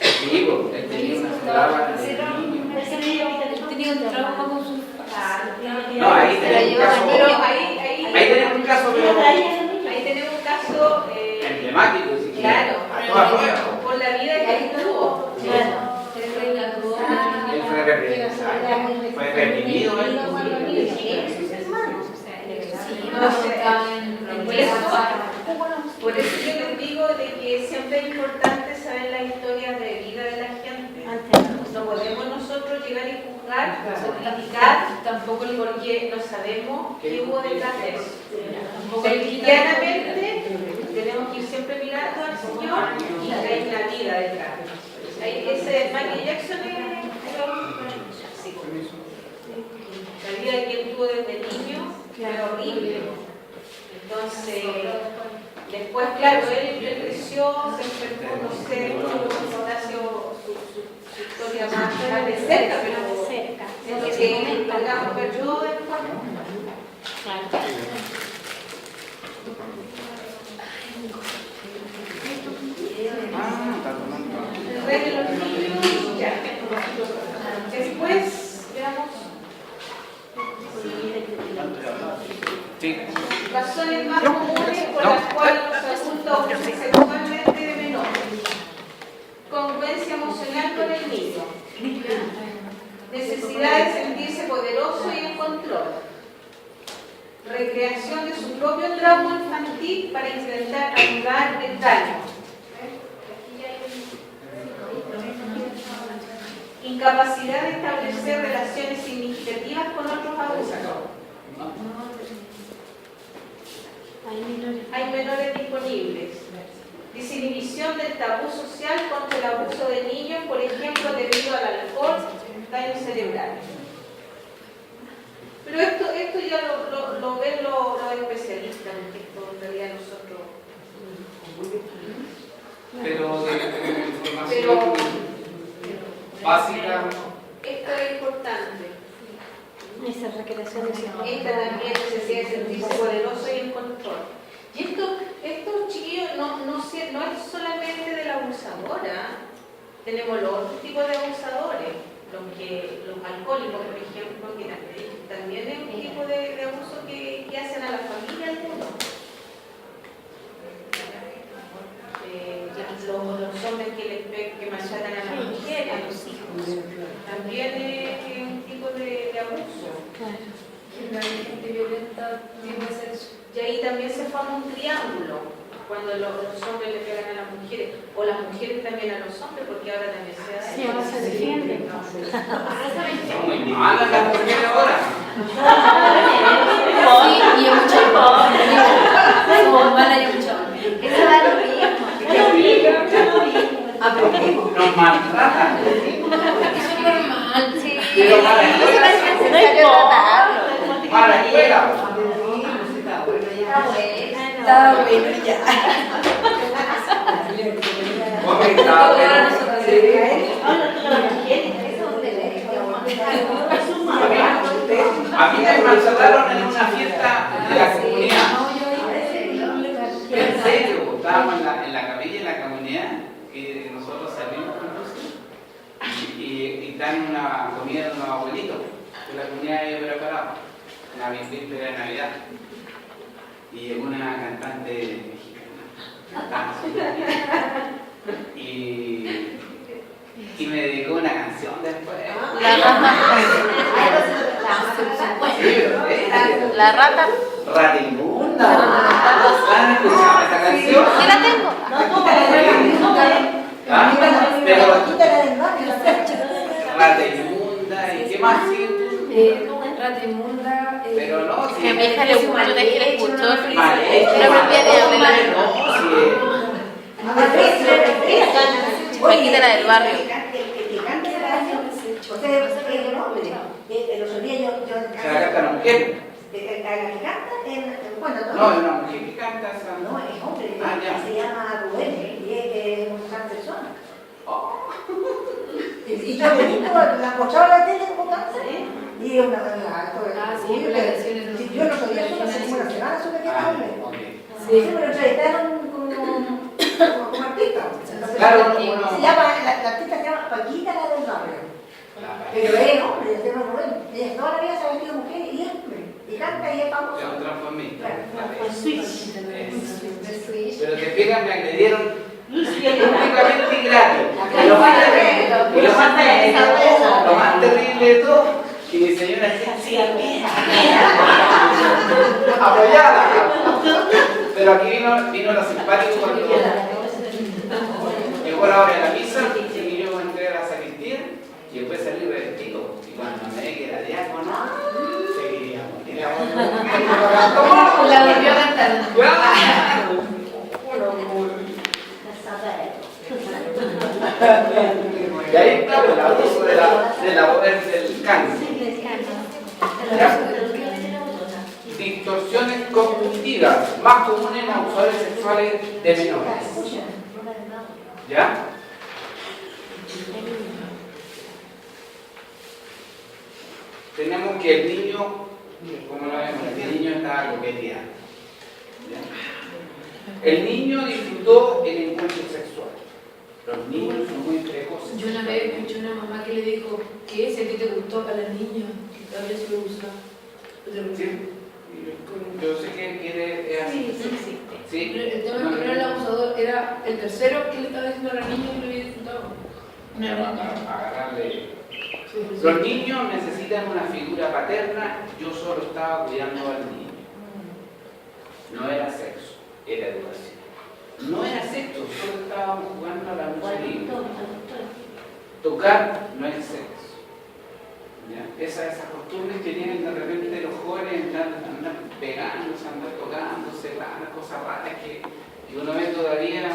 Sí, porque él tenía una palabra de niño. Él tenía un trauma con sus padres. No, ahí tenemos un caso. Pero Ahí tenemos un caso, pero ahí tenemos un caso emblemático, si claro, a toda prueba. por la vida que él tuvo. Él fue reprimido. Por eso yo les digo de que siempre es importante saber la historia de vida de la gente. No podemos nosotros llegar y juzgar o criticar tampoco porque no sabemos qué hubo detrás de eso. Cristianamente tenemos que ir siempre mirando al Señor y hay la vida detrás. Ese Michael Jackson la vida que él tuvo desde niño fue horrible. Entonces, después, claro, él creció, se enfermó, no sé, su historia más de cerca, pero Razones más comunes por las cuales los adultos abusan sexualmente de menores. Congruencia emocional con el niño. Necesidad de sentirse poderoso y en control. Recreación de su propio trauma infantil para intentar anular el daño. Incapacidad de establecer relaciones significativas con otros adultos. Hay menores disponibles. Desinhibición del tabú social contra el abuso de niños, por ejemplo, debido al alcohol, daño cerebral. Pero esto ya lo ven los especialistas, porque esto en realidad nosotros... Pero de información básica. Esto es importante. Esas recreaciones. Esta también necesidad de sentirse poderoso y en control. Y esto chiquillos, no es solamente de la abusadora. Tenemos los otros tipos de abusadores, los alcohólicos, por ejemplo, que también es un tipo de abuso que hacen a la familia algunos. Los hombres que maltratan a las mujeres, a los hijos, también es un tipo de abuso. La gente violenta tiende a hacer eso. Y ahí también se forma un triángulo, cuando los hombres le pegan a las mujeres, o las mujeres también a los hombres, porque ahora también se hace. Sí, ahora se defienden. Son muy malas las mujeres ahora. Sí, y hay mucho como mala y mucho. Eso da lo mismo. Aprendemos. Nos maltratan. Es normal. Sí. Pero mala escuela. No importa. Mala escuela. Está bueno ya. Hombre, está bueno. A mí me maltrataron en una fiesta de la comunidad. En serio, estábamos en la capilla, en la comunidad, que nosotros salimos y dan una comida de unos abuelitos, que la comunidad había preparado, una víspera de Navidad. Y llegó una cantante mexicana, y me dedicó una canción después. La rata. Rata inmunda. ¿Han escuchado esta canción? Sí la tengo. ¿Ah? Pero Quítala del barrio. rata inmunda, ¿y qué más sigue? Rata inmunda. Pero no, si Que a mi hija le gustó, una vez que le escuchó. mal hecho, Pero me pide de la Paquita la del barrio. Que canta esa canción, o sea, es el hombre. El otro día yo ¿se la canta la mujer? la que canta, bueno, No, es una mujer que canta esa. no, es hombre, Ah, ya. se llama Rubén, y es una gran persona. Oh. Y yo he visto, la mostraba en la tele como canta, y una Sí, la canción es si yo no sabía eso, hace como una semana supe que era hombre. Ok. Sí, me lo entrevistaron como artista. Claro, Se llama, la artista se llama Paquita la del barrio. Pero es hombre, se llama Rubén. Ella toda la vida se ha vestido mujer y es hombre. Y canta y es famoso. Es un transformista. Claro. Pero te pegan, me agredieron públicamente gratis. Y lo más terrible de todo, que mi señora decía, sí, apoyada. Pero aquí vino lo simpático cuando llegó la hora de la misa y yo entré a la sacristía y después salí revestido. Y cuando me ve que era diácono, se quería morir. La volvió a cantar. Y ahí está el abuso del cáncer. Distorsiones cognitivas más comunes en abusadores sexuales de menores. ¿Ya? Tenemos que el niño, como lo vemos, el niño está coqueteando. ¿Ya? El niño disfrutó el encuentro sexual. Los niños son muy precoces. Yo una vez escuché a una mamá que le dijo que si a ti te gustó para la niña, que tal vez lo usa. Sí. Yo sé que es así. Sí. El tema que no era el abusador, era el tercero que le estaba diciendo a la niña que lo había disfrutado. Agarrarle. Los niños necesitan una figura paterna. Yo solo estaba cuidando al niño. No era sexo, era educación. No era sexo, solo estábamos jugando a la lucha libre. Tocar no es sexo. ¿Ya? Esas costumbres que tienen de repente los jóvenes, andar pegándose, andar tocándose, cosas raras que uno ve todavía.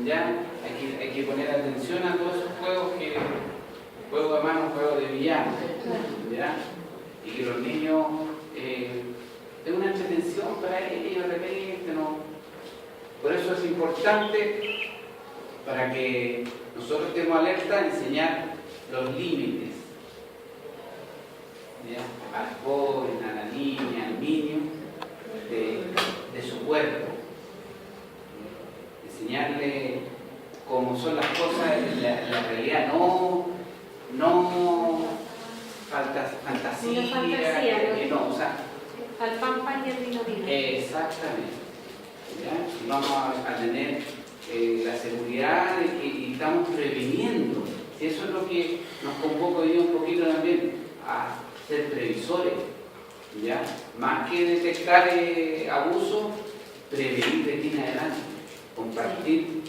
Ya hay que poner atención a todos esos juegos juego de manos, juego de villano, ¿ya? Y que los niños es una entretención para ellos de repente, ¿no? Por eso es importante, para que nosotros estemos alerta, enseñar los límites, ¿ya? A la joven, a la niña, al niño, de su cuerpo. Enseñarle cómo son las cosas en la realidad, no fantasía, no, o sea, al pan pan y el vino vino. Exactamente. ¿Ya? Y vamos a tener la seguridad de que estamos previniendo. Si eso es lo que nos convoca hoy un poquito también, a ser previsores, ¿ya? Más que detectar abuso, prevenir de aquí en adelante, compartir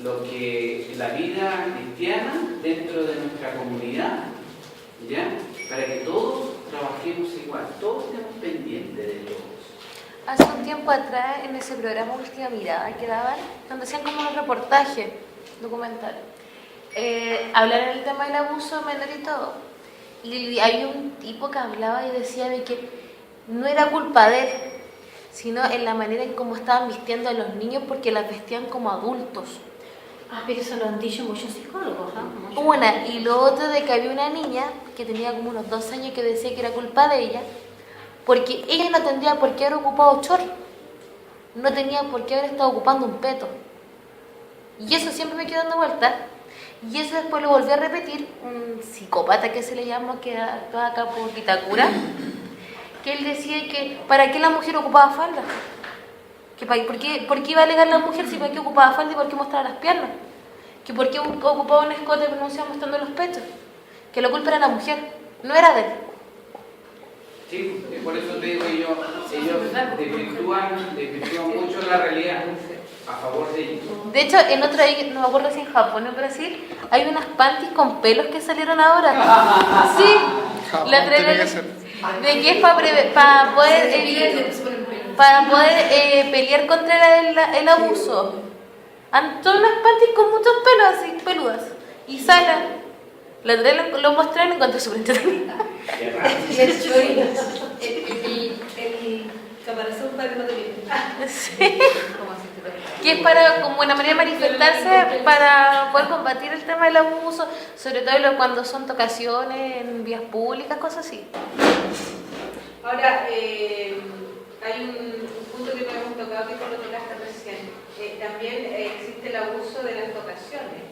lo que la vida cristiana dentro de nuestra comunidad, ¿ya? Para que todos trabajemos igual, todos estemos pendientes de todos. Hace un tiempo atrás, en ese programa Última Mirada que daban, donde hacían como unos reportajes documentales, hablaron del tema del abuso menor y todo. Y hay un tipo que hablaba y decía de que no era culpa de él, sino en la manera en cómo estaban vistiendo a los niños, porque las vestían como adultos. Ah, pero eso lo han dicho muchos psicólogos, ¿no? Una, y lo otro de que había una niña que tenía como unos 2 años que decía que era culpa de ella, porque ella no tendría por qué haber ocupado short, no tenía por qué haber estado ocupando un peto. Y eso siempre me quedó dando vueltas. Y eso después lo volví a repetir, un psicópata que se le llama, que actúa acá por Vitacura, que él decía que ¿para qué la mujer ocupaba falda? ¿Por qué iba a alegar la mujer si para qué ocupaba falda y por qué mostraba las piernas? Que por qué ocupaba un escote pronunciado mostrando los pechos. Que la culpa era la mujer, no era de él. Sí, por eso te digo, ellos desvirtúan mucho la realidad a favor de ellos. De hecho, en otro, no me acuerdo si en Japón o en Brasil, hay unas panties con pelos que salieron ahora. Sí, Japón la tiene que traen ser. de que es para poder pelear contra el abuso. Son unas panties con muchos pelos así, peludas. Y salen. La otra vez lo mostré y lo encontré súper entretenido. Y el chori, el caparazón para que no te miren. Sí. Que es para, como una manera de manifestarse para poder combatir el tema del abuso, sobre todo cuando son tocaciones en vías públicas, cosas así. Ahora, hay un punto que no hemos tocado que tú lo tocaste recién. También existe el abuso de las tocaciones.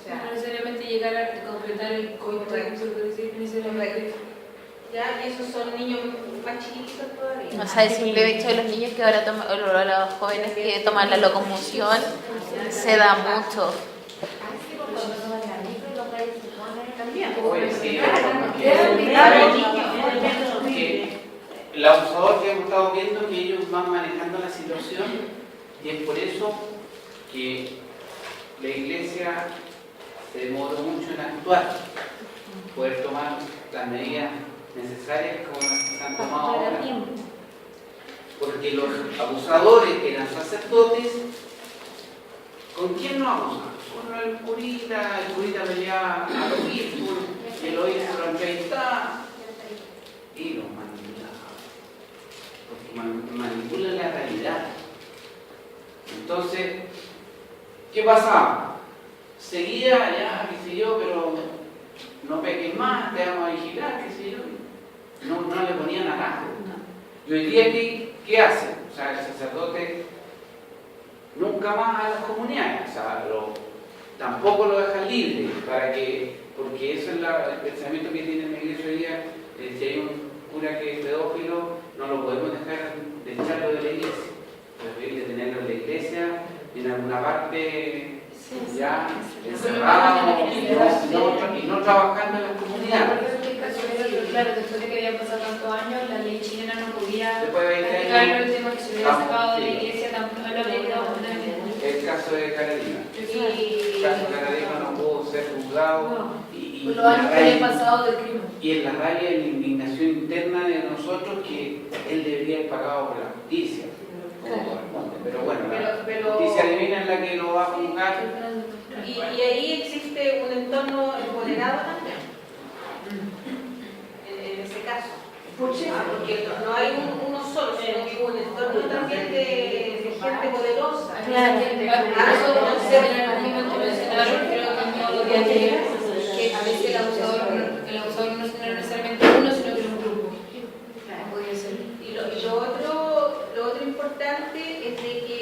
O sea, No necesariamente llegar a concretar el coito, necesariamente. ya, y esos son niños más chiquitos todavía. O sea, el simple hecho de los niños que ahora toman, o los jóvenes que toman la locomoción, se da mucho. Oye, sí, el abusador que hemos estado viendo que ellos van manejando la situación, y es por eso que la iglesia se demoró mucho en actuar, poder tomar las medidas necesarias como las que se han tomado ahora. Porque los abusadores que eran sacerdotes, ¿con quién no abusaban? Con el curita veía al obispo, y el obispo lo entrevistaba y los manipulaba. Porque manipulan la realidad. Entonces, ¿qué pasaba? Seguía ya, qué sé yo, pero no peques más, te vamos a vigilar, qué sé yo. No le ponían atajo. Y hoy día, ¿qué hacen? O sea, el sacerdote nunca más a las comunidades, o sea, tampoco lo dejan libre, porque eso es el pensamiento que tiene la iglesia hoy día. Si hay cura que es pedófilo, no lo podemos dejar de echarlo de la iglesia. Preferir de tenerlo en la iglesia, en alguna parte ya encerrado y no trabajando en las comunidades. Claro, después de que habían pasado tantos años, la ley chilena no podía Después de 20 practicar años, el tema que se hubiera sacado de la sí. iglesia, tampoco lo habría quedado fundamental. El caso de Caradima. El caso de Caradima no pudo ser juzgado. Y Por los años que habían pasado del crimen. Y en la rabia y la indignación interna de nosotros que él debería haber pagado por la justicia. Como corresponde. Pero bueno, la justicia divina es la que lo va a juzgar. Y ahí existe un entorno empoderado también. En ese caso. Porque no hay uno solo, sino que un entorno también de gente poderosa. Claro, eso no sé, en algún momento mencionaron, creo que a veces el abusador no es necesariamente uno, sino que es un grupo. Podría ser. Y lo otro importante es de que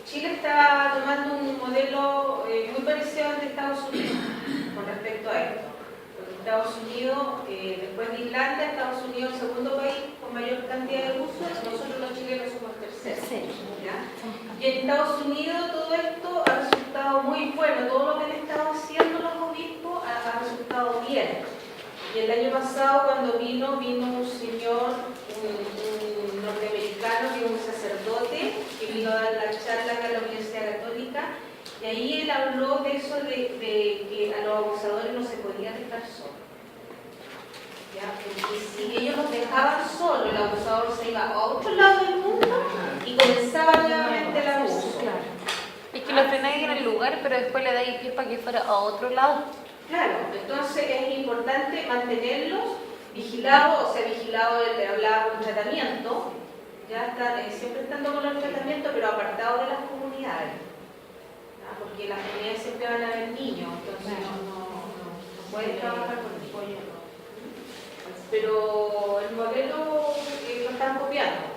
Chile está tomando un modelo muy parecido al de Estados Unidos con respecto a esto. Porque Estados Unidos, después de Irlanda, Estados Unidos es el segundo país con mayor cantidad de usos, nosotros los chilenos somos el tercero. ¿Ya? Y en Estados Unidos todo esto ha resultado muy bueno, todo lo que han estado haciendo los obispos ha resultado bien. Y el año pasado cuando vino un señor, un norteamericano, que es un sacerdote, que vino a dar la charla acá en la Universidad Católica, y ahí él habló de eso de que a los abusadores no se podía dejar solos. ¿Ya? Porque si ellos los dejaban solos, el abusador se iba a otro lado del mundo y comenzaba nuevamente el abuso. Es que lo frenáis en el lugar, pero después le dais pie para que fuera a otro lado. Claro, entonces es importante mantenerlos vigilados, o sea, vigilados, le hablaba con tratamiento, ya está, siempre estando con el tratamiento, pero apartados de las comunidades, ¿ya? Porque las comunidades siempre van a haber niños, entonces no pueden trabajar con ellos. Pero el modelo lo están copiando.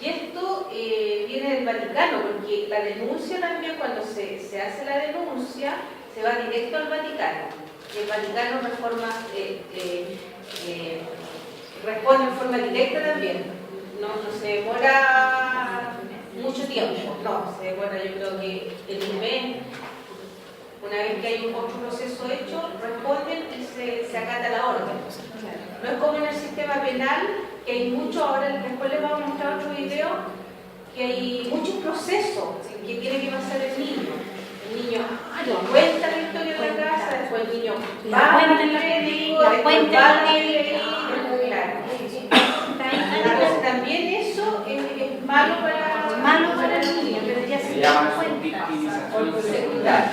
Y esto viene del Vaticano, porque la denuncia también, cuando se hace la denuncia, se va directo al Vaticano. Y el Vaticano responde en forma directa también. No se demora mucho tiempo, se demora, yo creo que en un mes. Una vez que hay un otro proceso hecho, responden y se acata la orden. No es como en el sistema penal, que hay mucho, ahora después les vamos a mostrar otro video, que hay muchos procesos que tiene que pasar el niño. El niño cuenta la historia de la casa, después el niño va al médico, después va al médico. Entonces también eso es malo para el niño, pero ya se llama victimización secundaria.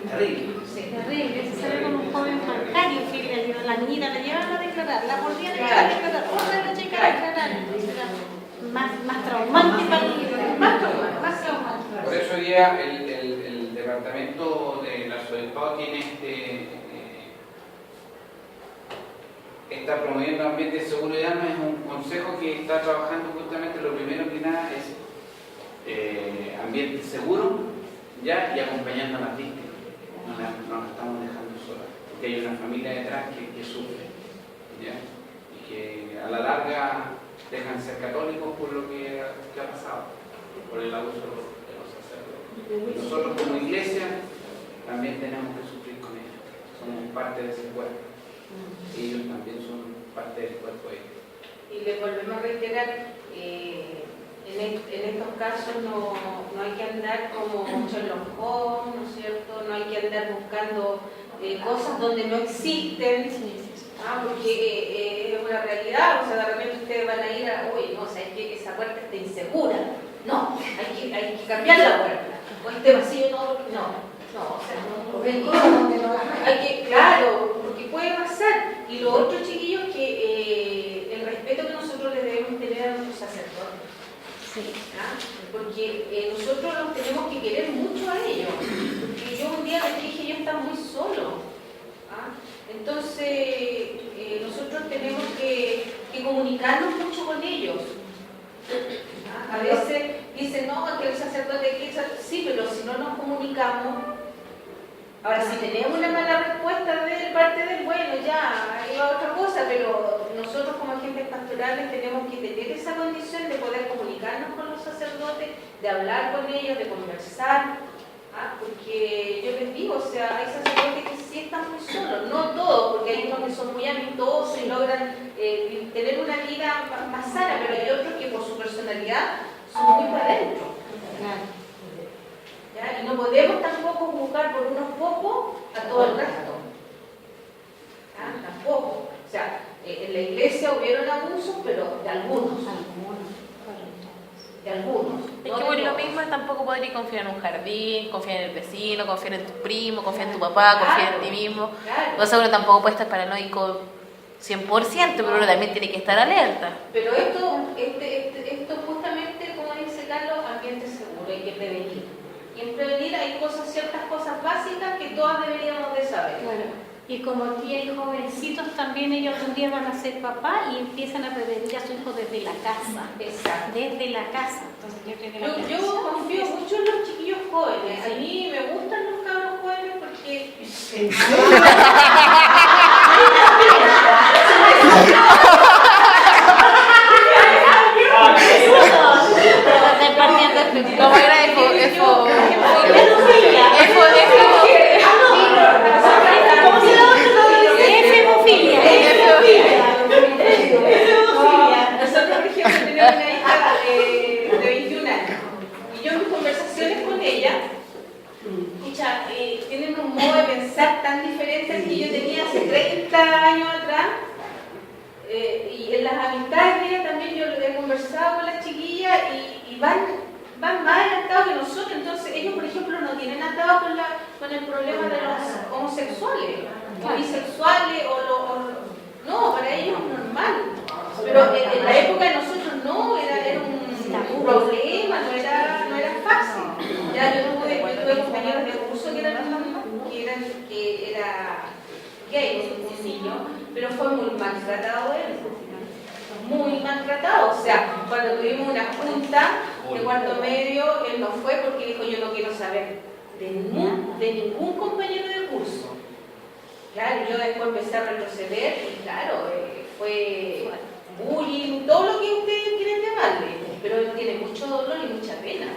Terrible. Terrible, se sale con un joven bancario que la niñita la llevan a declarar, la volvían a echar a declarar, otra la chica a declarar, entonces era más traumante para el niño, más traumante. Por eso hoy día el departamento del arzobispado tiene está promoviendo ambiente de seguridad, no es un consejo que está trabajando justamente, lo primero que nada es ambiente seguro, ¿ya? Y acompañando a las víctimas. No las estamos dejando solas, porque hay una familia detrás que sufre, ¿ya? Y que a la larga dejan ser católicos por lo que ha pasado, por el abuso de los sacerdotes. Y nosotros como iglesia también tenemos que sufrir con ellos, somos parte de ese cuerpo, y ellos también son parte del cuerpo de ellos. Y les volvemos a reiterar, en estos casos no hay que andar como Sherlock Holmes, ¿no es cierto? No hay que andar buscando cosas donde no existen, porque es una realidad. O sea, de repente ustedes van a ir a, uy, no, o sea, es que esa puerta está insegura. No, hay que cambiar la puerta. O este vacío o sea, hay que, claro, porque puede pasar. Y lo otro, chiquillos, que el respeto que nosotros le debemos tener a nuestros sacerdotes. Porque nosotros los tenemos que querer mucho a ellos, porque yo un día les dije, ellos están muy solos, entonces nosotros tenemos que comunicarnos mucho con ellos. A veces dicen, no, que el sacerdote sí, pero si no nos comunicamos, Ahora, si tenemos una mala respuesta de parte del bueno, ya, ahí va otra cosa, pero nosotros como agentes pastorales tenemos que tener esa condición de poder comunicarnos con los sacerdotes, de hablar con ellos, de conversar, porque yo les digo, o sea, hay sacerdotes que sí están muy solos, no todos, porque hay unos que son muy amistosos y logran tener una vida más sana, pero hay otros que por su personalidad son muy para adentro. ¿Ya? Y no podemos tampoco juzgar por unos pocos a todo el resto. ¿Ya? Tampoco. O sea, en la iglesia hubieron abusos, pero de algunos. De algunos. Es que por lo mismo tampoco podría confiar en un jardín, confiar en el vecino, confiar en tu primo, confiar en tu papá, confiar en ti mismo. Claro. O sea, uno tampoco puede estar paranoico 100%, pero uno también tiene que estar alerta. Pero esto justamente, como dice Carlos, ambiente seguro, hay que prevenir. Y en prevenir hay ciertas cosas básicas que todas deberíamos de saber. Claro. Y como aquí hay jovencitos, también ellos un día van a ser papá y empiezan a prevenir a su hijo desde la casa. Exacto. Desde la casa. Entonces, yo creo que Yo confío mucho en los chiquillos jóvenes. A mí me gustan los cabros jóvenes porque... Como era Nosotros, por ejemplo, tenemos una hija de 21 años y yo en mis conversaciones con ella, tienen un modo de pensar tan diferente al que yo tenía hace 30 años atrás. Y en las amistades de ella también yo he conversado con las chiquillas y van más adelantados que nosotros. Entonces ellos, por ejemplo, no tienen atado con el problema de los homosexuales o bisexuales no, para ellos es normal. Pero en la época de nosotros no, era un problema, no era fácil. Ya yo tuve compañeros de curso que era gay, un niño, pero fue muy maltratado él. Muy maltratado. O sea, cuando tuvimos una junta de cuarto medio, él no fue porque dijo: yo no quiero saber de ningún compañero de curso. Claro, yo después empecé a retroceder y claro, fue bullying, todo lo que ustedes quieren llamarle, pero él tiene mucho dolor y mucha pena.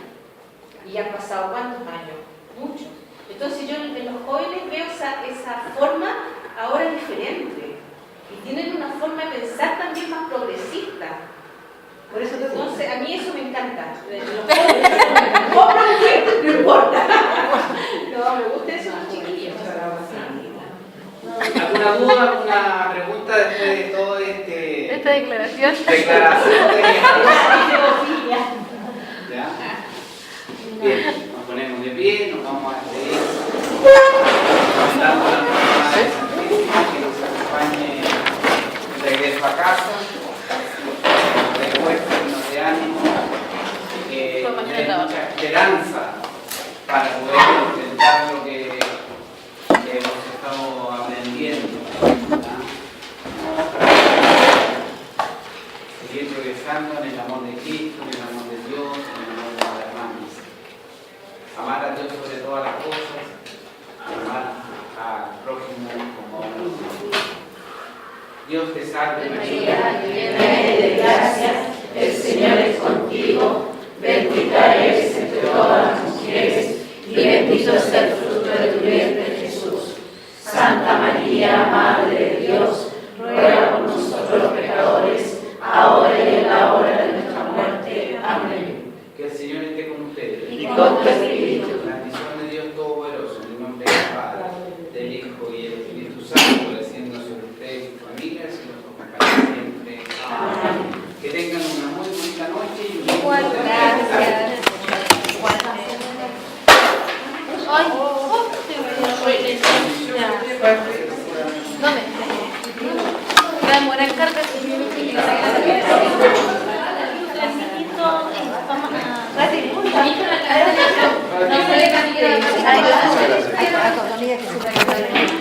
Y han pasado ¿cuántos años? Muchos. Entonces yo en los jóvenes veo esa forma ahora diferente. Y tienen una forma de pensar también más progresista. Por eso entonces, a mí eso me encanta. Los jóvenes, no importa. No, me gusta eso los chiquillos. ¿Alguna duda, alguna pregunta después de todo esta declaración? Declaración de ¿Ya? Bien, nos ponemos de pie, nos vamos a despedir. Dando la persona de Santísima que nos acompañe de regreso a casa, de fuerza, de ánimo, de mucha esperanza para poder enfrentar lo que hemos estado aprendiendo. Seguir progresando en el amor de Cristo, en el amor de Dios, en el amor de los hermanos. Amar a Dios sobre todas las cosas, amar al prójimo como a uno mismo. Dios te salve María, llena eres de gracia, el Señor es contigo, bendita eres entre todas las mujeres, y bendito es el fruto de tu vientre Jesús. Santa María, Madre de Dios, ruega por nosotros los pecadores, ahora y en la hora de nuestra muerte. Amén. Que el Señor esté con ustedes. Y con tu espíritu. La bendición de Dios Todopoderoso, en el nombre del Padre, del Hijo y del Espíritu Santo, descienda sobre ustedes y sus familias y los acompañe siempre. Amén. Que tengan una muy bonita noche y un buen día. ¿Dónde? Voy a demorar carga. Ay,